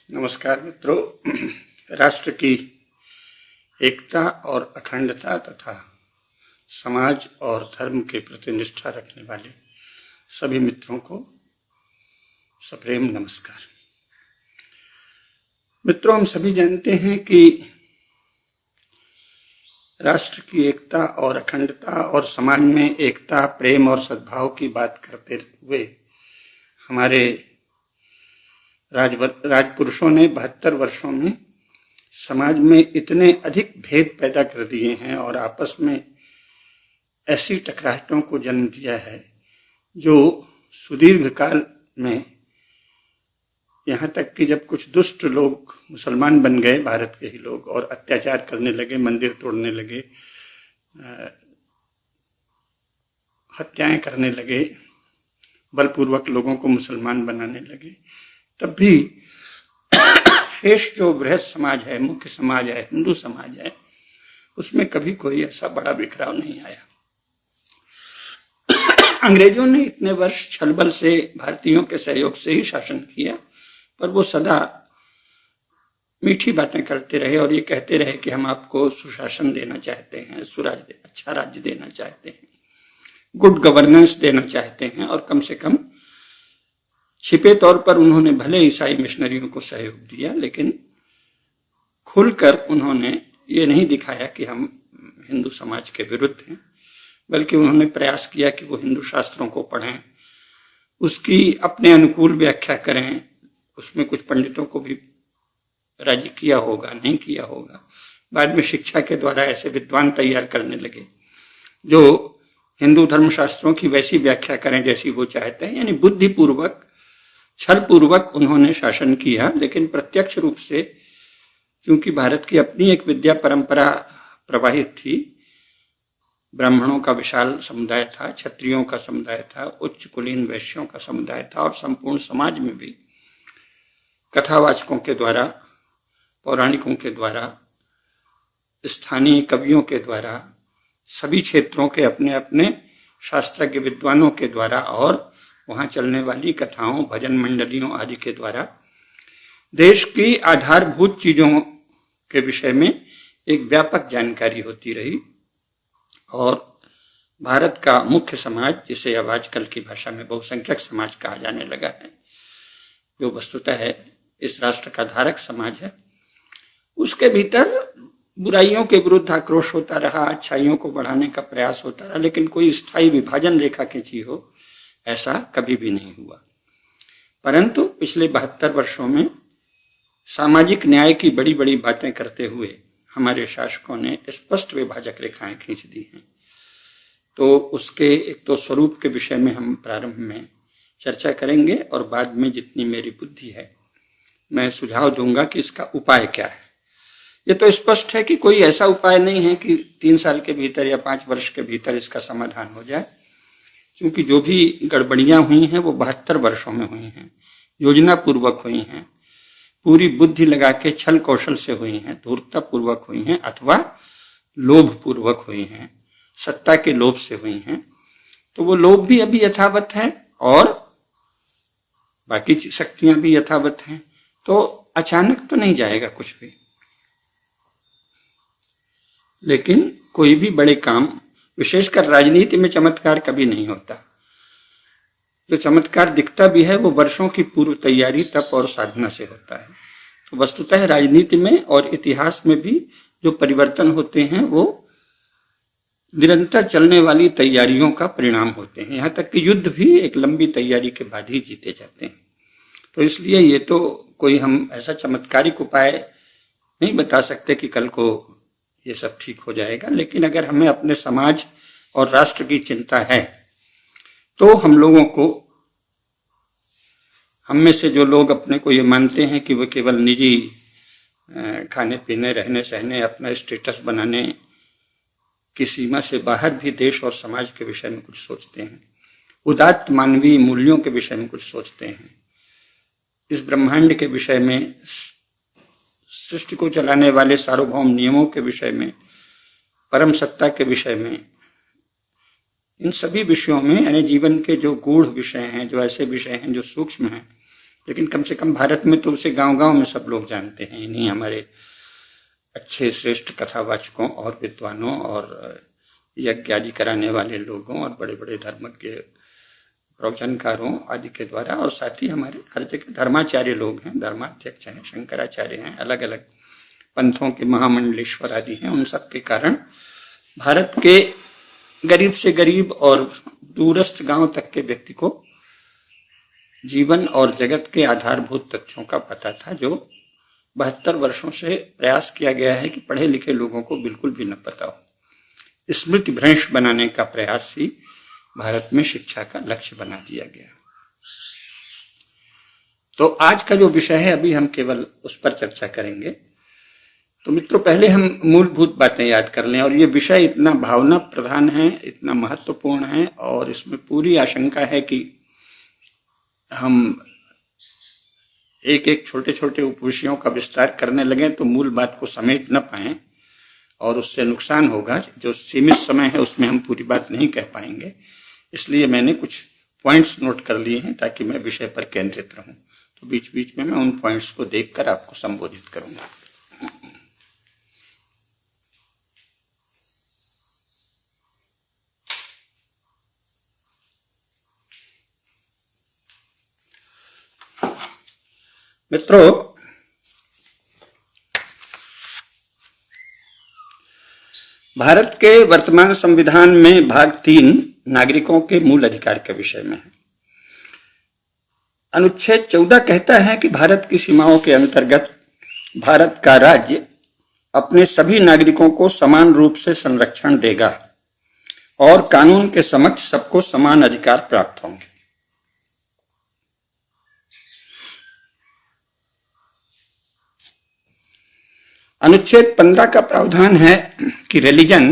नमस्कार मित्रों। राष्ट्र की एकता और अखंडता तथा समाज और धर्म के प्रति निष्ठा रखने वाले सभी मित्रों को सप्रेम नमस्कार। मित्रों, हम सभी जानते हैं कि राष्ट्र की एकता और अखंडता और समाज में एकता, प्रेम और सद्भाव की बात करते हुए हमारे राजपुरुषों ने 72 वर्षों में समाज में इतने अधिक भेद पैदा कर दिए हैं और आपस में ऐसी टकराहटों को जन्म दिया है जो सुदीर्घ काल में, यहाँ तक कि जब कुछ दुष्ट लोग मुसलमान बन गए, भारत के ही लोग, और अत्याचार करने लगे, मंदिर तोड़ने लगे, हत्याएं करने लगे, बलपूर्वक लोगों को मुसलमान बनाने लगे, तब भी शेष जो बृहद समाज है, मुख्य समाज है, हिंदू समाज है, उसमें कभी कोई ऐसा बड़ा बिखराव नहीं आया। अंग्रेजों ने इतने वर्ष छलबल से भारतीयों के सहयोग से ही शासन किया, पर वो सदा मीठी बातें करते रहे और ये कहते रहे कि हम आपको सुशासन देना चाहते हैं, अच्छा राज्य देना चाहते हैं, गुड गवर्नेंस देना चाहते हैं। और कम से कम छिपे तौर पर उन्होंने भले ईसाई मिशनरियों को सहयोग दिया, लेकिन खुलकर उन्होंने ये नहीं दिखाया कि हम हिंदू समाज के विरुद्ध हैं, बल्कि उन्होंने प्रयास किया कि वो हिंदू शास्त्रों को पढ़ें, उसकी अपने अनुकूल व्याख्या करें। उसमें कुछ पंडितों को भी राजी किया होगा, नहीं किया होगा। बाद में शिक्षा के द्वारा ऐसे विद्वान तैयार करने लगे जो हिंदू धर्मशास्त्रों की वैसी व्याख्या करें जैसी वो चाहते हैं। यानी बुद्धिपूर्वक, छल पूर्वक उन्होंने शासन किया, लेकिन प्रत्यक्ष रूप से, क्योंकि भारत की अपनी एक विद्या परंपरा प्रवाहित थी, ब्राह्मणों का विशाल समुदाय था, क्षत्रियों का समुदाय था, उच्च कुलीन वैश्यों का समुदाय था, और संपूर्ण समाज में भी कथावाचकों के द्वारा, पौराणिकों के द्वारा, स्थानीय कवियों के द्वारा, सभी क्षेत्रों के अपने अपने शास्त्रज्ञ विद्वानों के द्वारा और वहां चलने वाली कथाओं, भजन मंडलियों आदि के द्वारा देश की आधारभूत चीजों के विषय में एक व्यापक जानकारी होती रही। और भारत का मुख्य समाज, जिसे अब आजकल की भाषा में बहुसंख्यक समाज कहा जाने लगा है, जो वस्तुतः है इस राष्ट्र का धारक समाज है, उसके भीतर बुराइयों के विरुद्ध आक्रोश होता रहा, अच्छाइयों को बढ़ाने का प्रयास होता रहा, लेकिन कोई स्थायी विभाजन रेखा खींची हो ऐसा कभी भी नहीं हुआ। परंतु पिछले 72 वर्षों में सामाजिक न्याय की बड़ी बड़ी बातें करते हुए हमारे शासकों ने स्पष्ट विभाजक रेखाएं खींच दी हैं। तो उसके एक तो स्वरूप के विषय में हम प्रारंभ में चर्चा करेंगे और बाद में जितनी मेरी बुद्धि है मैं सुझाव दूंगा कि इसका उपाय क्या है। ये तो स्पष्ट है कि कोई ऐसा उपाय नहीं है कि 3 साल के भीतर या 5 वर्ष के भीतर इसका समाधान हो जाए, क्योंकि जो भी गड़बड़ियां हुई हैं वो 72 वर्षों में हुई हैं, योजना पूर्वक हुई हैं, पूरी बुद्धि लगा के छल कौशल से हुई हैं, धूर्तता पूर्वक हुई हैं, अथवा लोभ पूर्वक हुई हैं, सत्ता के लोभ से हुई हैं। तो वो लोभ भी अभी यथावत है और बाकी शक्तियां भी यथावत हैं। तो अचानक तो नहीं जाएगा कुछ भी, लेकिन कोई भी बड़े काम, विशेषकर राजनीति में चमत्कार कभी नहीं होता। जो चमत्कार दिखता भी है वो वर्षों की पूर्व तैयारी, तप और साधना से होता है। तो वस्तुतः राजनीति में और इतिहास में भी जो परिवर्तन होते हैं वो निरंतर चलने वाली तैयारियों का परिणाम होते हैं। यहाँ तक कि युद्ध भी एक लंबी तैयारी के बाद ही जीते जाते हैं। तो इसलिए ये तो कोई हम ऐसा चमत्कारिक उपाय नहीं बता सकते कि कल को ये सब ठीक हो जाएगा, लेकिन अगर हमें अपने समाज और राष्ट्र की चिंता है तो हम लोगों को, हम में से जो लोग अपने को ये मानते हैं कि वो केवल निजी खाने पीने, रहने सहने, अपना स्टेटस बनाने की सीमा से बाहर भी देश और समाज के विषय में कुछ सोचते हैं, उदात्त मानवीय मूल्यों के विषय में कुछ सोचते हैं, इस ब्रह्मांड के विषय में, सृष्टि को चलाने वाले सार्वभौम नियमों के विषय में, परम सत्ता के विषय में, इन सभी विषयों में, यानी जीवन के जो गूढ़ विषय हैं, जो ऐसे विषय हैं जो सूक्ष्म हैं, लेकिन कम से कम भारत में तो उसे गांव-गांव में सब लोग जानते हैं। इन्हीं हमारे अच्छे श्रेष्ठ कथावाचकों और विद्वानों और यज्ञ आदि कराने वाले लोगों और बड़े बड़े धर्मज्ञ प्रवचनकारों आदि के द्वारा, और साथ ही हमारे हर जगह धर्माचार्य लोग हैं, धर्माध्यक्ष हैं, शंकराचार्य हैं, अलग अलग पंथों के महामंडलेश्वर आदि हैं, उन सब के कारण भारत के गरीब से गरीब और दूरस्थ गांव तक के व्यक्ति को जीवन और जगत के आधारभूत तथ्यों का पता था, जो 72 वर्षों से प्रयास किया गया है कि पढ़े लिखे लोगों को बिल्कुल भी न पता हो। स्मृति भ्रंश बनाने का प्रयास ही भारत में शिक्षा का लक्ष्य बना दिया गया। तो आज का जो विषय है, अभी हम केवल उस पर चर्चा करेंगे। तो मित्रों, पहले हम मूलभूत बातें याद कर लें। और ये विषय इतना भावना प्रधान है, इतना महत्वपूर्ण है, और इसमें पूरी आशंका है कि हम एक एक छोटे छोटे उपविषयों का विस्तार करने लगे तो मूल बात को समेट न पाएं, और उससे नुकसान होगा। जो सीमित समय है उसमें हम पूरी बात नहीं कह पाएंगे। इसलिए मैंने कुछ पॉइंट्स नोट कर लिए हैं ताकि मैं विषय पर केंद्रित रहूं। तो बीच बीच में मैं उन पॉइंट्स को देखकर आपको संबोधित करूंगा। मित्रों, भारत के वर्तमान संविधान में भाग 3 नागरिकों के मूल अधिकार के विषय में है। अनुच्छेद 14 कहता है कि भारत की सीमाओं के अंतर्गत भारत का राज्य अपने सभी नागरिकों को समान रूप से संरक्षण देगा और कानून के समक्ष सबको समान अधिकार प्राप्त होंगे। अनुच्छेद 15 का प्रावधान है कि रिलीजन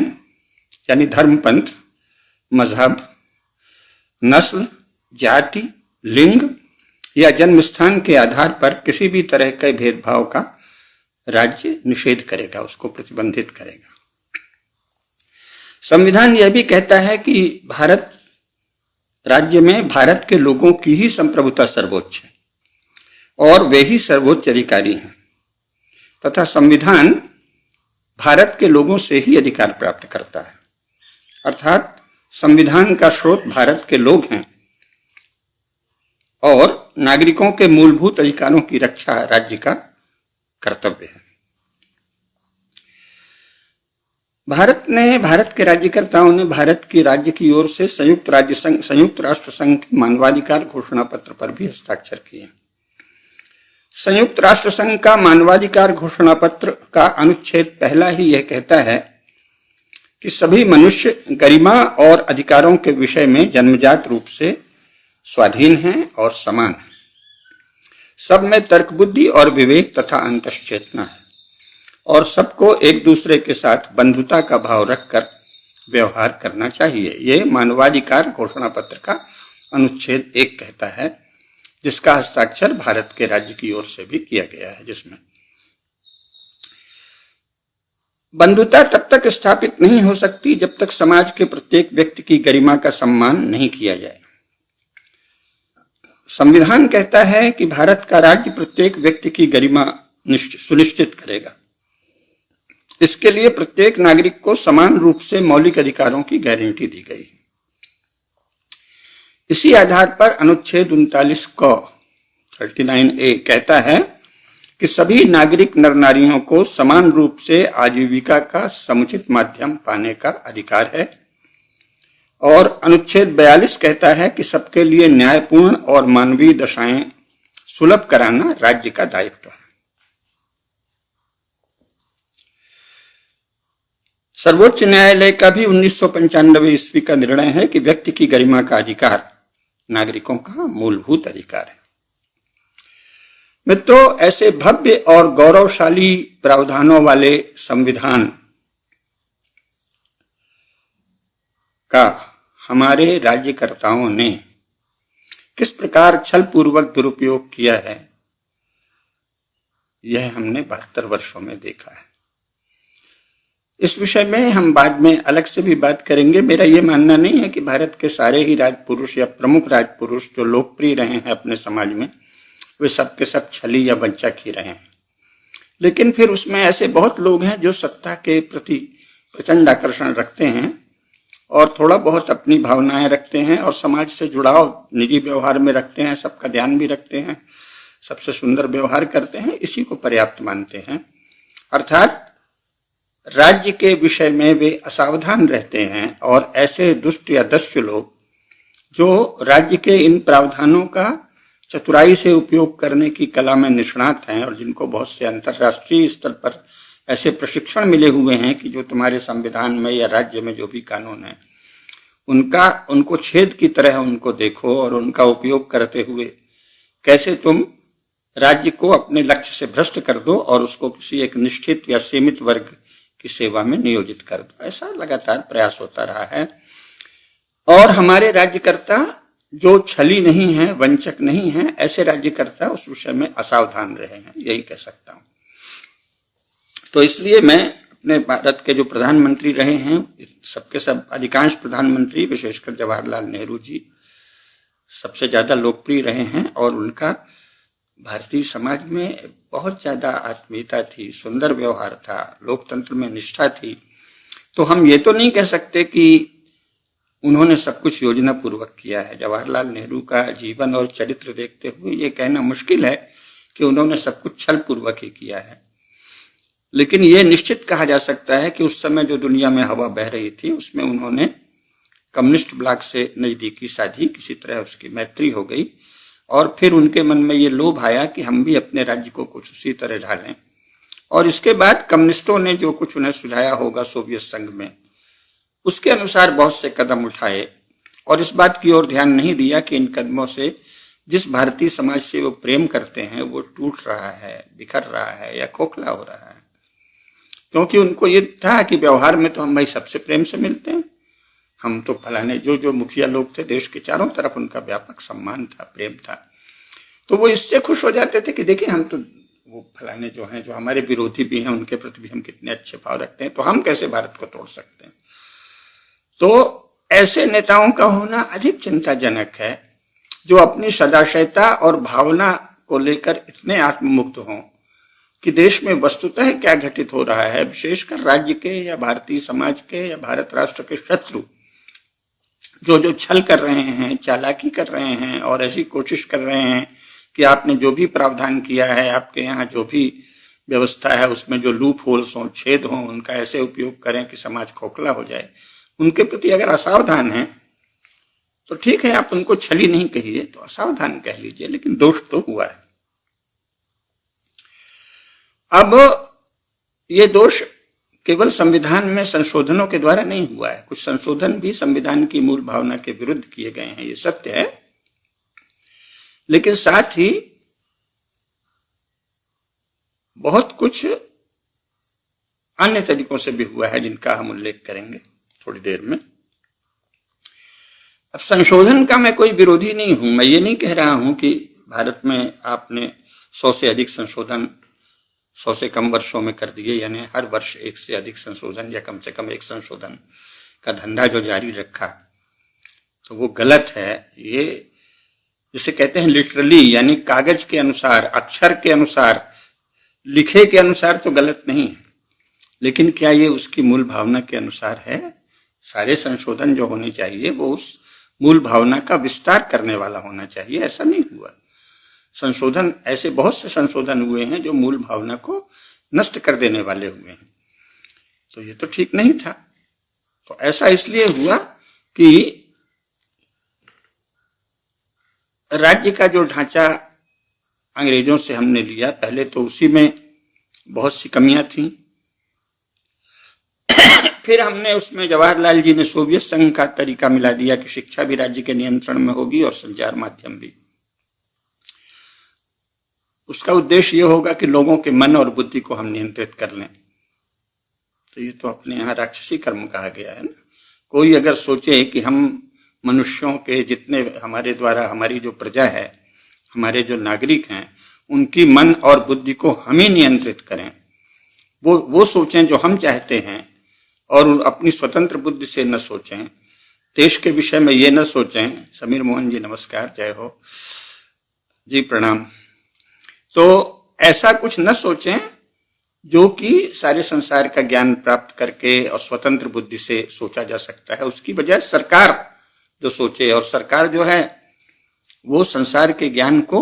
यानी धर्मपंथ, मजहब, नस्ल, जाति, लिंग या जन्म स्थान के आधार पर किसी भी तरह के भेदभाव का राज्य निषेध करेगा, उसको प्रतिबंधित करेगा। संविधान यह भी कहता है कि भारत राज्य में भारत के लोगों की ही संप्रभुता सर्वोच्च है और वे ही सर्वोच्च अधिकारी हैं, तथा संविधान भारत के लोगों से ही अधिकार प्राप्त करता है। अर्थात संविधान का स्रोत भारत के लोग हैं और नागरिकों के मूलभूत अधिकारों की रक्षा राज्य का कर्तव्य है। भारत के राज्यकर्ताओं ने भारत के राज्य की ओर से संयुक्त राष्ट्र संघ के मानवाधिकार घोषणा पत्र पर भी हस्ताक्षर किए। संयुक्त राष्ट्र संघ का मानवाधिकार घोषणा पत्र का अनुच्छेद 1 ही यह कहता है कि सभी मनुष्य गरिमा और अधिकारों के विषय में जन्मजात रूप से स्वाधीन हैं और समान हैं। सब में तर्क बुद्धि और विवेक तथा अंतश्चेतना है और सबको एक दूसरे के साथ बंधुता का भाव रखकर व्यवहार करना चाहिए। यह मानवाधिकार घोषणा पत्र का अनुच्छेद 1 कहता है, जिसका हस्ताक्षर भारत के राज्य की ओर से भी किया गया है, जिसमें बंधुता तब तक स्थापित नहीं हो सकती जब तक समाज के प्रत्येक व्यक्ति की गरिमा का सम्मान नहीं किया जाए। संविधान कहता है कि भारत का राज्य प्रत्येक व्यक्ति की गरिमा सुनिश्चित करेगा। इसके लिए प्रत्येक नागरिक को समान रूप से मौलिक अधिकारों की गारंटी दी गई। इसी आधार पर अनुच्छेद 39 को 39A कहता है कि सभी नागरिक नर नारियों को समान रूप से आजीविका का समुचित माध्यम पाने का अधिकार है। और अनुच्छेद 42 कहता है कि सबके लिए न्यायपूर्ण और मानवीय दशाएं सुलभ कराना राज्य का दायित्व है। सर्वोच्च न्यायालय का भी 1995 ईस्वी का निर्णय है कि व्यक्ति की गरिमा का अधिकार नागरिकों का मूलभूत अधिकार है। मित्रों, ऐसे भव्य और गौरवशाली प्रावधानों वाले संविधान का हमारे राज्यकर्ताओं ने किस प्रकार छलपूर्वक दुरुपयोग किया है, यह हमने 72 वर्षों में देखा है। इस विषय में हम बाद में अलग से भी बात करेंगे। मेरा यह मानना नहीं है कि भारत के सारे ही राजपुरुष या प्रमुख राजपुरुष जो लोकप्रिय रहे हैं अपने समाज में, वे सब के सब छली या वंचक ही रहे हैं। लेकिन फिर उसमें ऐसे बहुत लोग हैं जो सत्ता के प्रति प्रचंड आकर्षण रखते हैं और थोड़ा बहुत अपनी भावनाएं रखते हैं और समाज से जुड़ाव निजी व्यवहार में रखते हैं, सबका ध्यान भी रखते हैं, सबसे सुंदर व्यवहार करते हैं, इसी को पर्याप्त मानते हैं। अर्थात राज्य के विषय में वे असावधान रहते हैं और ऐसे दुष्ट या दस्यु लोग जो राज्य के इन प्रावधानों का चतुराई से उपयोग करने की कला में निष्णात हैं और जिनको बहुत से अंतर्राष्ट्रीय स्तर पर ऐसे प्रशिक्षण मिले हुए हैं कि जो तुम्हारे संविधान में या राज्य में जो भी कानून है उनको छेद की तरह उनको देखो और उनका उपयोग करते हुए कैसे तुम राज्य को अपने लक्ष्य से भ्रष्ट कर दो और उसको किसी एक निश्चित या सीमित वर्ग की सेवा में नियोजित कर दो। ऐसा लगातार प्रयास होता रहा है और हमारे राज्यकर्ता जो छली नहीं है, वंचक नहीं है, ऐसे राज्यकर्ता उस विषय में असावधान रहे हैं, यही कह सकता हूं। तो इसलिए मैं अपने भारत के जो प्रधानमंत्री रहे हैं, सबके सब अधिकांश प्रधानमंत्री विशेषकर जवाहरलाल नेहरू जी सबसे ज्यादा लोकप्रिय रहे हैं और उनका भारतीय समाज में बहुत ज्यादा आत्मीयता थी, सुंदर व्यवहार था, लोकतंत्र में निष्ठा थी। तो हम ये तो नहीं कह सकते कि उन्होंने सब कुछ योजना पूर्वक किया है। जवाहरलाल नेहरू का जीवन और चरित्र देखते हुए ये कहना मुश्किल है कि उन्होंने सब कुछ छल पूर्वक ही किया है, लेकिन ये निश्चित कहा जा सकता है कि उस समय जो दुनिया में हवा बह रही थी उसमें उन्होंने कम्युनिस्ट ब्लॉक से नजदीकी साधी, किसी तरह उसकी मैत्री हो गई और फिर उनके मन में ये लोभ आया कि हम भी अपने राज्य को कुछ उसी तरह ढालें। और इसके बाद कम्युनिस्टों ने जो कुछ उन्हें सुझाया होगा सोवियत संघ में, उसके अनुसार बहुत से कदम उठाए और इस बात की ओर ध्यान नहीं दिया कि इन कदमों से जिस भारतीय समाज से वो प्रेम करते हैं वो टूट रहा है, बिखर रहा है या खोखला हो रहा है। क्योंकि उनको ये था कि व्यवहार में तो हम भाई सबसे प्रेम से मिलते हैं, हम तो फलाने जो मुखिया लोग थे देश के चारों तरफ उनका व्यापक सम्मान था, प्रेम था, तो वो इससे खुश हो जाते थे कि देखिए हम तो वो फलाने जो हैं, जो हमारे विरोधी भी हैं, उनके प्रति भी हम कितने अच्छे भाव रखते हैं, तो हम कैसे भारत को तोड़ सकते हैं। तो ऐसे नेताओं का होना अधिक चिंताजनक है जो अपनी सदाशयता और भावना को लेकर इतने आत्ममुक्त हों कि देश में वस्तुतः क्या घटित हो रहा है, विशेषकर राज्य के या भारतीय समाज के या भारत राष्ट्र के शत्रु जो छल कर रहे हैं, चालाकी कर रहे हैं और ऐसी कोशिश कर रहे हैं कि आपने जो भी प्रावधान किया है, आपके यहाँ जो भी व्यवस्था है उसमें जो लूप होल्स हों, छेद हों, उनका ऐसे उपयोग करें कि समाज खोखला हो जाए, उनके प्रति अगर असावधान है तो ठीक है, आप उनको छली नहीं कहिए तो असावधान कह लीजिए, लेकिन दोष तो हुआ है। अब ये दोष केवल संविधान में संशोधनों के द्वारा नहीं हुआ है, कुछ संशोधन भी संविधान की मूल भावना के विरुद्ध किए गए हैं, ये सत्य है, लेकिन साथ ही बहुत कुछ अन्य तरीकों से भी हुआ है जिनका हम उल्लेख करेंगे थोड़ी देर में। अब संशोधन का मैं कोई विरोधी नहीं हूं, मैं ये नहीं कह रहा हूं कि भारत में आपने 100 से अधिक संशोधन 100 से कम वर्षों में कर दिए, यानी हर वर्ष एक से अधिक संशोधन या कम से कम एक संशोधन का धंधा जो जारी रखा, तो वो गलत है। ये जिसे कहते हैं लिटरली, यानी कागज के अनुसार, अक्षर के अनुसार, लिखे के अनुसार तो गलत नहीं है, लेकिन क्या ये उसकी मूल भावना के अनुसार है? सारे संशोधन जो होने चाहिए वो उस मूल भावना का विस्तार करने वाला होना चाहिए, ऐसा नहीं हुआ। संशोधन, ऐसे बहुत से संशोधन हुए हैं जो मूल भावना को नष्ट कर देने वाले हुए हैं, तो ये तो ठीक नहीं था। तो ऐसा इसलिए हुआ कि राज्य का जो ढांचा अंग्रेजों से हमने लिया, पहले तो उसी में बहुत सी कमियां थीं, फिर हमने उसमें जवाहरलाल जी ने सोवियत संघ का तरीका मिला दिया कि शिक्षा भी राज्य के नियंत्रण में होगी और संचार माध्यम भी। उसका उद्देश्य यह होगा कि लोगों के मन और बुद्धि को हम नियंत्रित कर लें। तो ये तो अपने यहाँ राक्षसी कर्म कहा गया है ना। कोई अगर सोचे कि हम मनुष्यों के जितने हमारे द्वारा, हमारी जो प्रजा है, हमारे जो नागरिक हैं, उनकी मन और बुद्धि को हम ही नियंत्रित करें, वो सोचें जो हम चाहते हैं और अपनी स्वतंत्र बुद्धि से न सोचें, देश के विषय में ये न सोचें। समीर मोहन जी नमस्कार, जय हो जी, प्रणाम। तो ऐसा कुछ न सोचें जो कि सारे संसार का ज्ञान प्राप्त करके और स्वतंत्र बुद्धि से सोचा जा सकता है। उसकी बजाय सरकार जो सोचे, और सरकार जो है वो संसार के ज्ञान को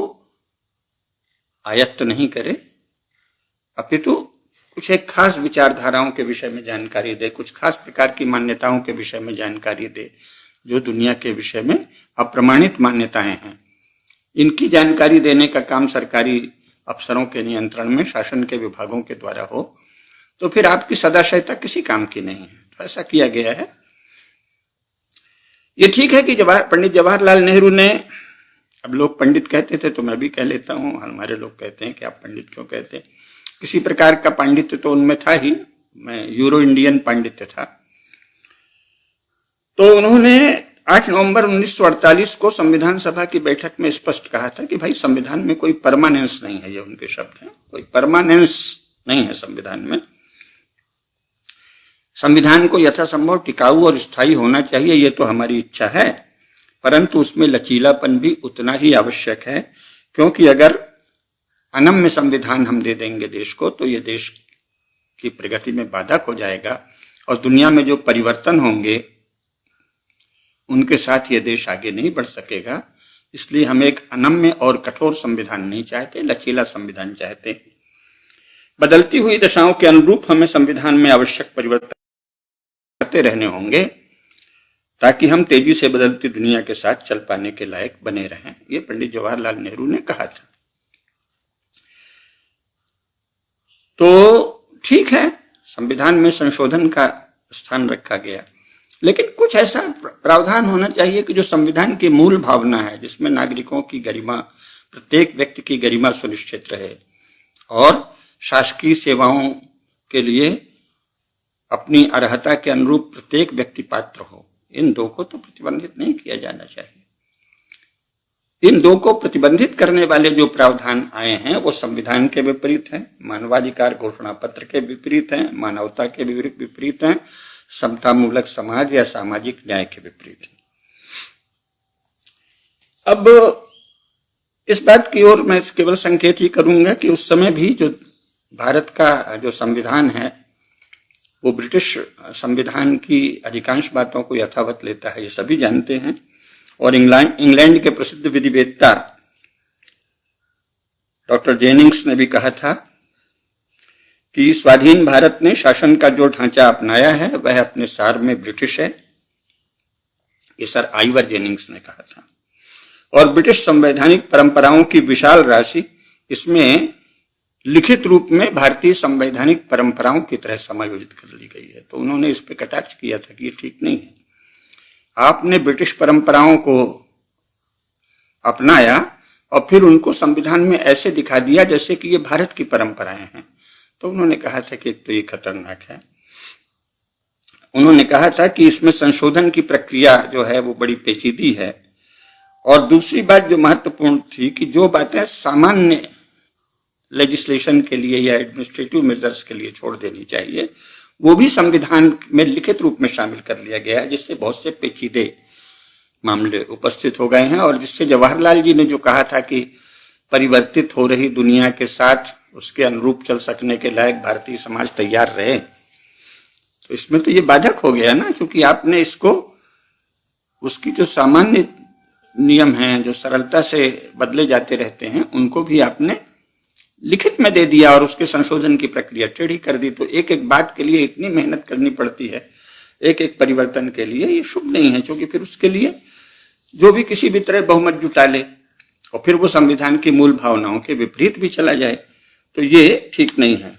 आयत्त नहीं करे, अपितु कुछ एक खास विचारधाराओं के विषय में जानकारी दे, कुछ खास प्रकार की मान्यताओं के विषय में जानकारी दे, जो दुनिया के विषय में अप्रमाणित मान्यताएं हैं। इनकी जानकारी देने का काम सरकारी अफसरों के नियंत्रण में शासन के विभागों के द्वारा हो, तो फिर आपकी सदाशयता किसी काम की नहीं है। तो ऐसा किया गया है। ये ठीक है कि पंडित जवाहरलाल नेहरू ने, अब लोग पंडित कहते थे तो मैं भी कह लेता हूं, हमारे लोग कहते हैं कि आप पंडित क्यों कहते हैं, किसी प्रकार का पांडित्य तो उनमें था ही, मैं यूरो इंडियन पांडित्य था। तो उन्होंने 8 नवंबर 1948 को संविधान सभा की बैठक में स्पष्ट कहा था कि भाई संविधान में कोई परमानेंस नहीं है, ये उनके शब्द हैं, कोई परमानेंस नहीं है संविधान में। संविधान को यथासंभव टिकाऊ और स्थायी होना चाहिए, ये तो हमारी इच्छा है, परंतु उसमें लचीलापन भी उतना ही आवश्यक है, क्योंकि अगर अनम्य संविधान हम दे देंगे देश को तो ये देश की प्रगति में बाधक हो जाएगा, और दुनिया में जो परिवर्तन होंगे उनके साथ ये देश आगे नहीं बढ़ सकेगा। इसलिए हम एक अनम्य और कठोर संविधान नहीं चाहते, लचीला संविधान चाहते हैं। बदलती हुई दशाओं के अनुरूप हमें संविधान में आवश्यक परिवर्तन करते रहने होंगे, ताकि हम तेजी से बदलती दुनिया के साथ चल पाने के लायक बने रहें। ये पंडित जवाहरलाल नेहरू ने कहा था। तो ठीक है, संविधान में संशोधन का स्थान रखा गया, लेकिन कुछ ऐसा प्रावधान होना चाहिए कि जो संविधान की मूल भावना है, जिसमें नागरिकों की गरिमा, प्रत्येक व्यक्ति की गरिमा सुनिश्चित रहे और शासकीय सेवाओं के लिए अपनी अर्हता के अनुरूप प्रत्येक व्यक्ति पात्र हो। इन दो को तो प्रतिबंधित नहीं किया जाना चाहिए। इन दो को प्रतिबंधित करने वाले जो प्रावधान आए हैं वो संविधान के विपरीत हैं, मानवाधिकार घोषणा पत्र के विपरीत हैं, मानवता के विपरीत हैं, समतामूलक समाज या सामाजिक न्याय के विपरीत है। अब इस बात की ओर मैं केवल संकेत ही करूंगा कि उस समय भी जो भारत का जो संविधान है वो ब्रिटिश संविधान की अधिकांश बातों को यथावत लेता है, ये सभी जानते हैं। और इंग्लैंड के प्रसिद्ध विधिवेत्ता डॉक्टर जेनिंग्स ने भी कहा था कि स्वाधीन भारत ने शासन का जो ढांचा अपनाया है वह अपने सार में ब्रिटिश है। ये सर आइवर जेनिंग्स ने कहा था। और ब्रिटिश संवैधानिक परंपराओं की विशाल राशि इसमें लिखित रूप में भारतीय संवैधानिक परंपराओं की तरह समायोजित कर ली गई है। तो उन्होंने इस पे कटाक्ष किया था कि ये ठीक नहीं है, आपने ब्रिटिश परंपराओं को अपनाया और फिर उनको संविधान में ऐसे दिखा दिया जैसे कि ये भारत की परंपराएं हैं। तो उन्होंने कहा था कि तो ये खतरनाक है। उन्होंने कहा था कि इसमें संशोधन की प्रक्रिया जो है वो बड़ी पेचीदी है। और दूसरी बात जो महत्वपूर्ण थी कि जो बातें सामान्य लेजिस्लेशन के लिए या एडमिनिस्ट्रेटिव मेजर्स के लिए छोड़ देनी चाहिए, वो भी संविधान में लिखित रूप में शामिल कर लिया गया है, जिससे बहुत से पेचीदे मामले उपस्थित हो गए हैं। और जिससे जवाहरलाल जी ने जो कहा था कि परिवर्तित हो रही दुनिया के साथ उसके अनुरूप चल सकने के लायक भारतीय समाज तैयार रहे, तो इसमें तो ये बाधक हो गया ना, क्योंकि आपने इसको उसकी जो सामान्य नियम हैं जो सरलता से बदले जाते रहते हैं उनको भी आपने लिखित में दे दिया और उसके संशोधन की प्रक्रिया टेढ़ी कर दी। तो एक एक बात के लिए इतनी मेहनत करनी पड़ती है, एक एक परिवर्तन के लिए, ये शुभ नहीं है। क्योंकि फिर उसके लिए जो भी किसी भी तरह बहुमत जुटा ले और फिर वो संविधान की मूल भावनाओं के विपरीत भी चला जाए, तो ये ठीक नहीं है।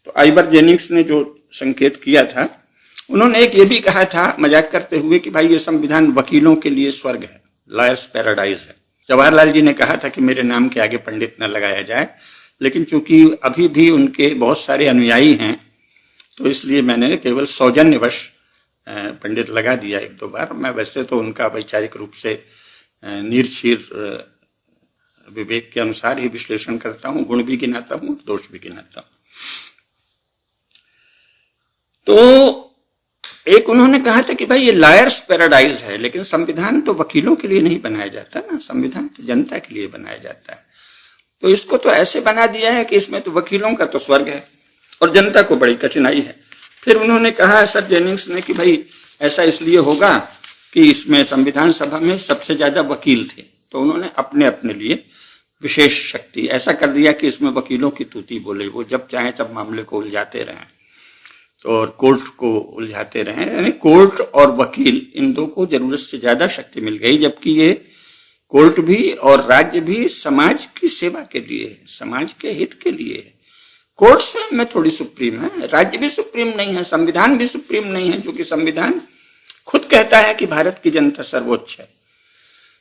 तो आइवर जेनिंग्स ने जो संकेत किया था, उन्होंने एक ये भी कहा था मजाक करते हुए कि भाई ये संविधान वकीलों के लिए स्वर्ग है, लॉयर्स पैराडाइज है। जवाहरलाल जी ने कहा था कि मेरे नाम के आगे पंडित न लगाया जाए, लेकिन चूंकि अभी भी उनके बहुत सारे अनुयायी हैं तो इसलिए मैंने केवल सौजन्यवश पंडित लगा दिया एक दो बार। मैं वैसे तो उनका वैचारिक रूप से निर्क्षीर विवेक के अनुसार ही विश्लेषण करता हूं, गुण भी गिनाता हूं, दोष भी गिनाता हूं। तो एक उन्होंने कहा था कि भाई ये लॉयर्स पैराडाइज है, लेकिन संविधान तो वकीलों के लिए नहीं बनाया जाता ना, संविधान तो जनता के लिए बनाया जाता है। तो इसको तो ऐसे बना दिया है कि इसमें तो वकीलों का तो स्वर्ग है और जनता को बड़ी कठिनाई है। फिर उन्होंने कहा सर जेनिंग्स ने कि भाई ऐसा इसलिए होगा कि इसमें संविधान सभा में सबसे ज्यादा वकील थे, तो उन्होंने अपने अपने लिए विशेष शक्ति ऐसा कर दिया कि इसमें वकीलों की तूती बोले, वो जब चाहे तब मामले को उलझाते रहें और कोर्ट को उलझाते रहें। यानी कोर्ट और वकील इन दो को जरूरत से ज्यादा शक्ति मिल गई, जबकि ये कोर्ट भी और राज्य भी समाज की सेवा के लिए है, समाज के हित के लिए है। कोर्ट से में थोड़ी सुप्रीम है, राज्य भी सुप्रीम नहीं है, संविधान भी सुप्रीम नहीं है, क्योंकि संविधान खुद कहता है कि भारत की जनता सर्वोच्च है।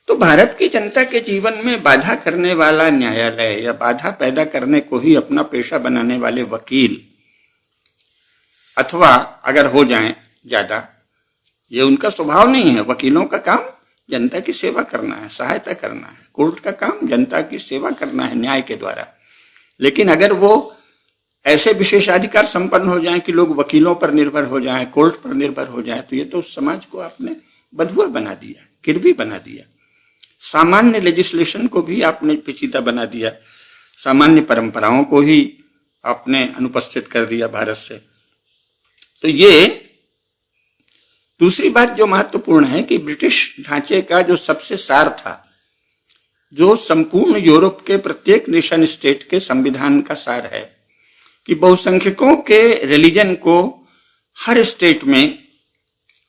तो भारत की जनता के जीवन में बाधा करने वाला न्यायालय या बाधा पैदा करने को ही अपना पेशा बनाने वाले वकील, अथवा अगर हो जाएं ज्यादा, ये उनका स्वभाव नहीं है। वकीलों का काम जनता की सेवा करना है, सहायता करना है। कोर्ट का काम जनता की सेवा करना है न्याय के द्वारा। लेकिन अगर वो ऐसे विशेषाधिकार संपन्न हो जाएं कि लोग वकीलों पर निर्भर हो जाएं, कोर्ट पर निर्भर हो जाएं, तो ये तो समाज को आपने बंधुआ बना दिया, गिरवी बना दिया। सामान्य लेजिस्लेशन को भी आपने पेचीदा बना दिया, सामान्य परंपराओं को ही आपने अनुपस्थित कर दिया भारत से। तो ये दूसरी बात जो महत्वपूर्ण है कि ब्रिटिश ढांचे का जो सबसे सार था, जो संपूर्ण यूरोप के प्रत्येक नेशन स्टेट के संविधान का सार है कि बहुसंख्यकों के रिलीजन को हर स्टेट में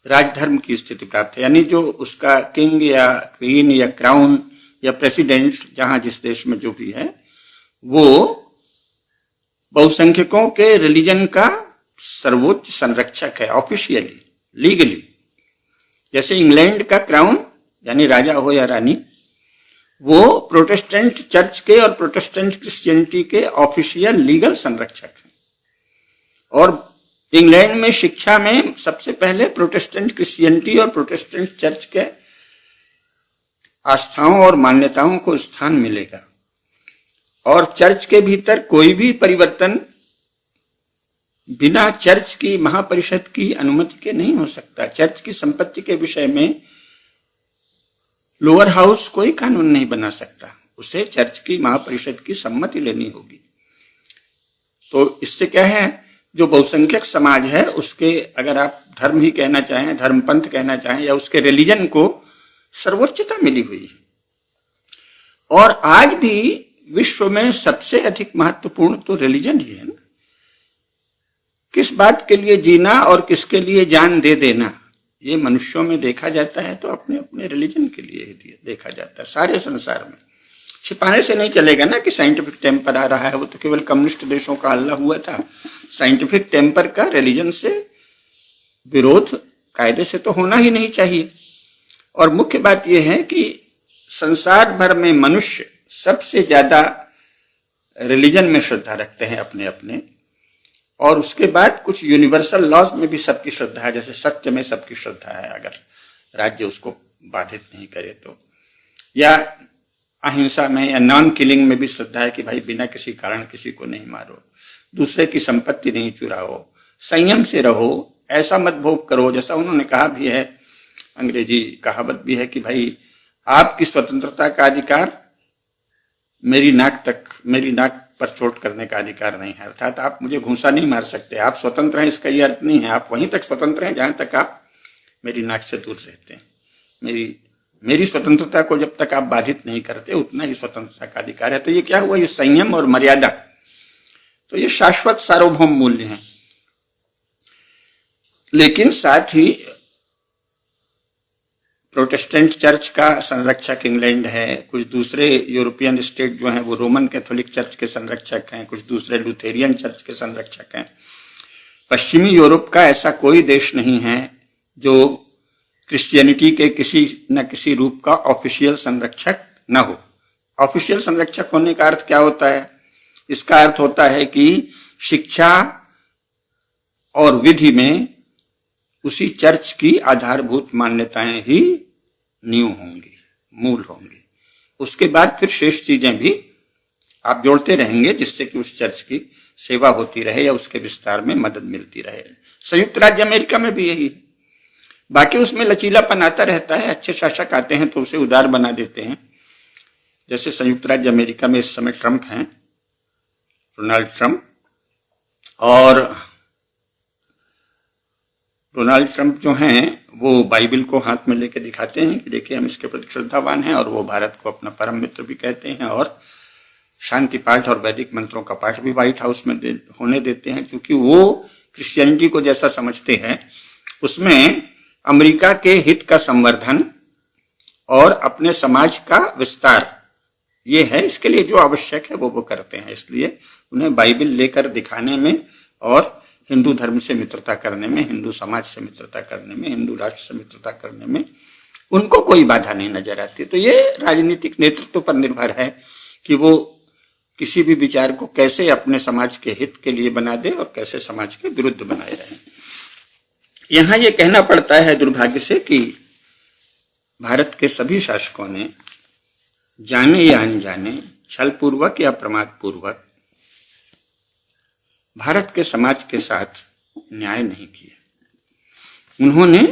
राजधर्म की स्थिति प्राप्त है। यानी जो उसका किंग या क्वीन या क्राउन या प्रेसिडेंट जहां जिस देश में जो भी है, वो बहुसंख्यकों के रिलीजन का सर्वोच्च संरक्षक है ऑफिशियली, लीगली। जैसे इंग्लैंड का क्राउन यानी राजा हो या रानी, वो प्रोटेस्टेंट चर्च के और प्रोटेस्टेंट क्रिश्चियनिटी के ऑफिशियल लीगल संरक्षक हैं। और इंग्लैंड में शिक्षा में सबसे पहले प्रोटेस्टेंट क्रिश्चियनिटी और प्रोटेस्टेंट चर्च के आस्थाओं और मान्यताओं को स्थान मिलेगा। और चर्च के भीतर कोई भी परिवर्तन बिना चर्च की महापरिषद की अनुमति के नहीं हो सकता। चर्च की संपत्ति के विषय में लोअर हाउस कोई कानून नहीं बना सकता, उसे चर्च की महापरिषद की सम्मति लेनी होगी। तो इससे क्या है, जो बहुसंख्यक समाज है उसके, अगर आप धर्म ही कहना चाहें, धर्मपंथ कहना चाहें, या उसके रिलीजन को सर्वोच्चता मिली हुई है। और आज भी विश्व में सबसे अधिक महत्वपूर्ण तो रिलीजन ही है ना। किस बात के लिए जीना और किसके लिए जान दे देना, ये मनुष्यों में देखा जाता है तो अपने अपने रिलीजन के लिए देखा जाता है। सारे संसार में छिपाने से नहीं चलेगा ना कि साइंटिफिक टेम्पर आ रहा है, वो तो केवल कम्युनिस्ट देशों का हल्ला हुआ था। साइंटिफिक टेम्पर का रिलीजन से विरोध कायदे से तो होना ही नहीं चाहिए। और मुख्य बात यह है कि संसार भर में मनुष्य सबसे ज्यादा रिलीजन में श्रद्धा रखते हैं अपने अपने, और उसके बाद कुछ यूनिवर्सल लॉज में भी सबकी श्रद्धा है। जैसे सत्य में सबकी श्रद्धा है, अगर राज्य उसको बाधित नहीं करे तो, या अहिंसा में या नॉन किलिंग में भी श्रद्धा है कि भाई बिना किसी कारण किसी को नहीं मारो, दूसरे की संपत्ति नहीं चुराओ, संयम से रहो, ऐसा मत भोग करो। जैसा उन्होंने कहा भी है, अंग्रेजी कहावत भी है कि भाई आपकी स्वतंत्रता का अधिकार मेरी नाक पर चोट करने का अधिकार नहीं है। अर्थात आप मुझे घूंसा नहीं मार सकते, आप स्वतंत्र हैं इसका ये अर्थ नहीं है। आप वहीं तक स्वतंत्र हैं जहां तक आप मेरी नाक से दूर रहते हैं। मेरी स्वतंत्रता को जब तक आप बाधित नहीं करते, उतना ही स्वतंत्रता का अधिकार है। तो ये क्या हुआ, ये संयम और मर्यादा, तो ये शाश्वत सार्वभौम मूल्य हैं। लेकिन साथ ही प्रोटेस्टेंट चर्च का संरक्षक इंग्लैंड है, कुछ दूसरे यूरोपियन स्टेट जो हैं वो रोमन कैथोलिक चर्च के संरक्षक हैं, कुछ दूसरे लुथेरियन चर्च के संरक्षक हैं। पश्चिमी यूरोप का ऐसा कोई देश नहीं है जो क्रिश्चियनिटी के किसी न किसी रूप का ऑफिशियल संरक्षक न हो। ऑफिशियल संरक्षक होने का अर्थ क्या होता है? इसका अर्थ होता है कि शिक्षा और विधि में उसी चर्च की आधारभूत मान्यताएं ही नींव होंगी, मूल होंगी। उसके बाद फिर शेष चीजें भी आप जोड़ते रहेंगे जिससे कि उस चर्च की सेवा होती रहे या उसके विस्तार में मदद मिलती रहे। संयुक्त राज्य अमेरिका में भी यही है। बाकी उसमें लचीलापन आता रहता है, अच्छे शासक आते हैं तो उसे उदार बना देते हैं। जैसे संयुक्त राज्य अमेरिका में इस समय ट्रंप हैं, डोनाल्ड ट्रंप, और डोनाल्ड ट्रंप जो हैं वो बाइबल को हाथ में लेके दिखाते हैं कि देखिए हम इसके प्रति श्रद्धावान हैं, और वो भारत को अपना परम मित्र भी कहते हैं, और शांति पाठ और वैदिक मंत्रों का पाठ भी व्हाइट हाउस में होने देते हैं, क्योंकि वो क्रिश्चियनिटी को जैसा समझते हैं उसमें अमेरिका के हित का संवर्धन और अपने समाज का विस्तार ये है। इसके लिए जो आवश्यक है वो करते हैं। इसलिए उन्हें बाइबल लेकर दिखाने में और हिंदू धर्म से मित्रता करने में, हिंदू समाज से मित्रता करने में, हिंदू राष्ट्र से मित्रता करने में उनको कोई बाधा नहीं नजर आती। तो ये राजनीतिक नेतृत्व पर निर्भर है कि वो किसी भी विचार को कैसे अपने समाज के हित के लिए बना दे और कैसे समाज के विरुद्ध बनाए रहे। यहां ये कहना पड़ता है दुर्भाग्य से कि भारत के सभी शासकों ने जाने या अनजाने, छलपूर्वक या प्रमादपूर्वक भारत के समाज के साथ न्याय नहीं किया। उन्होंने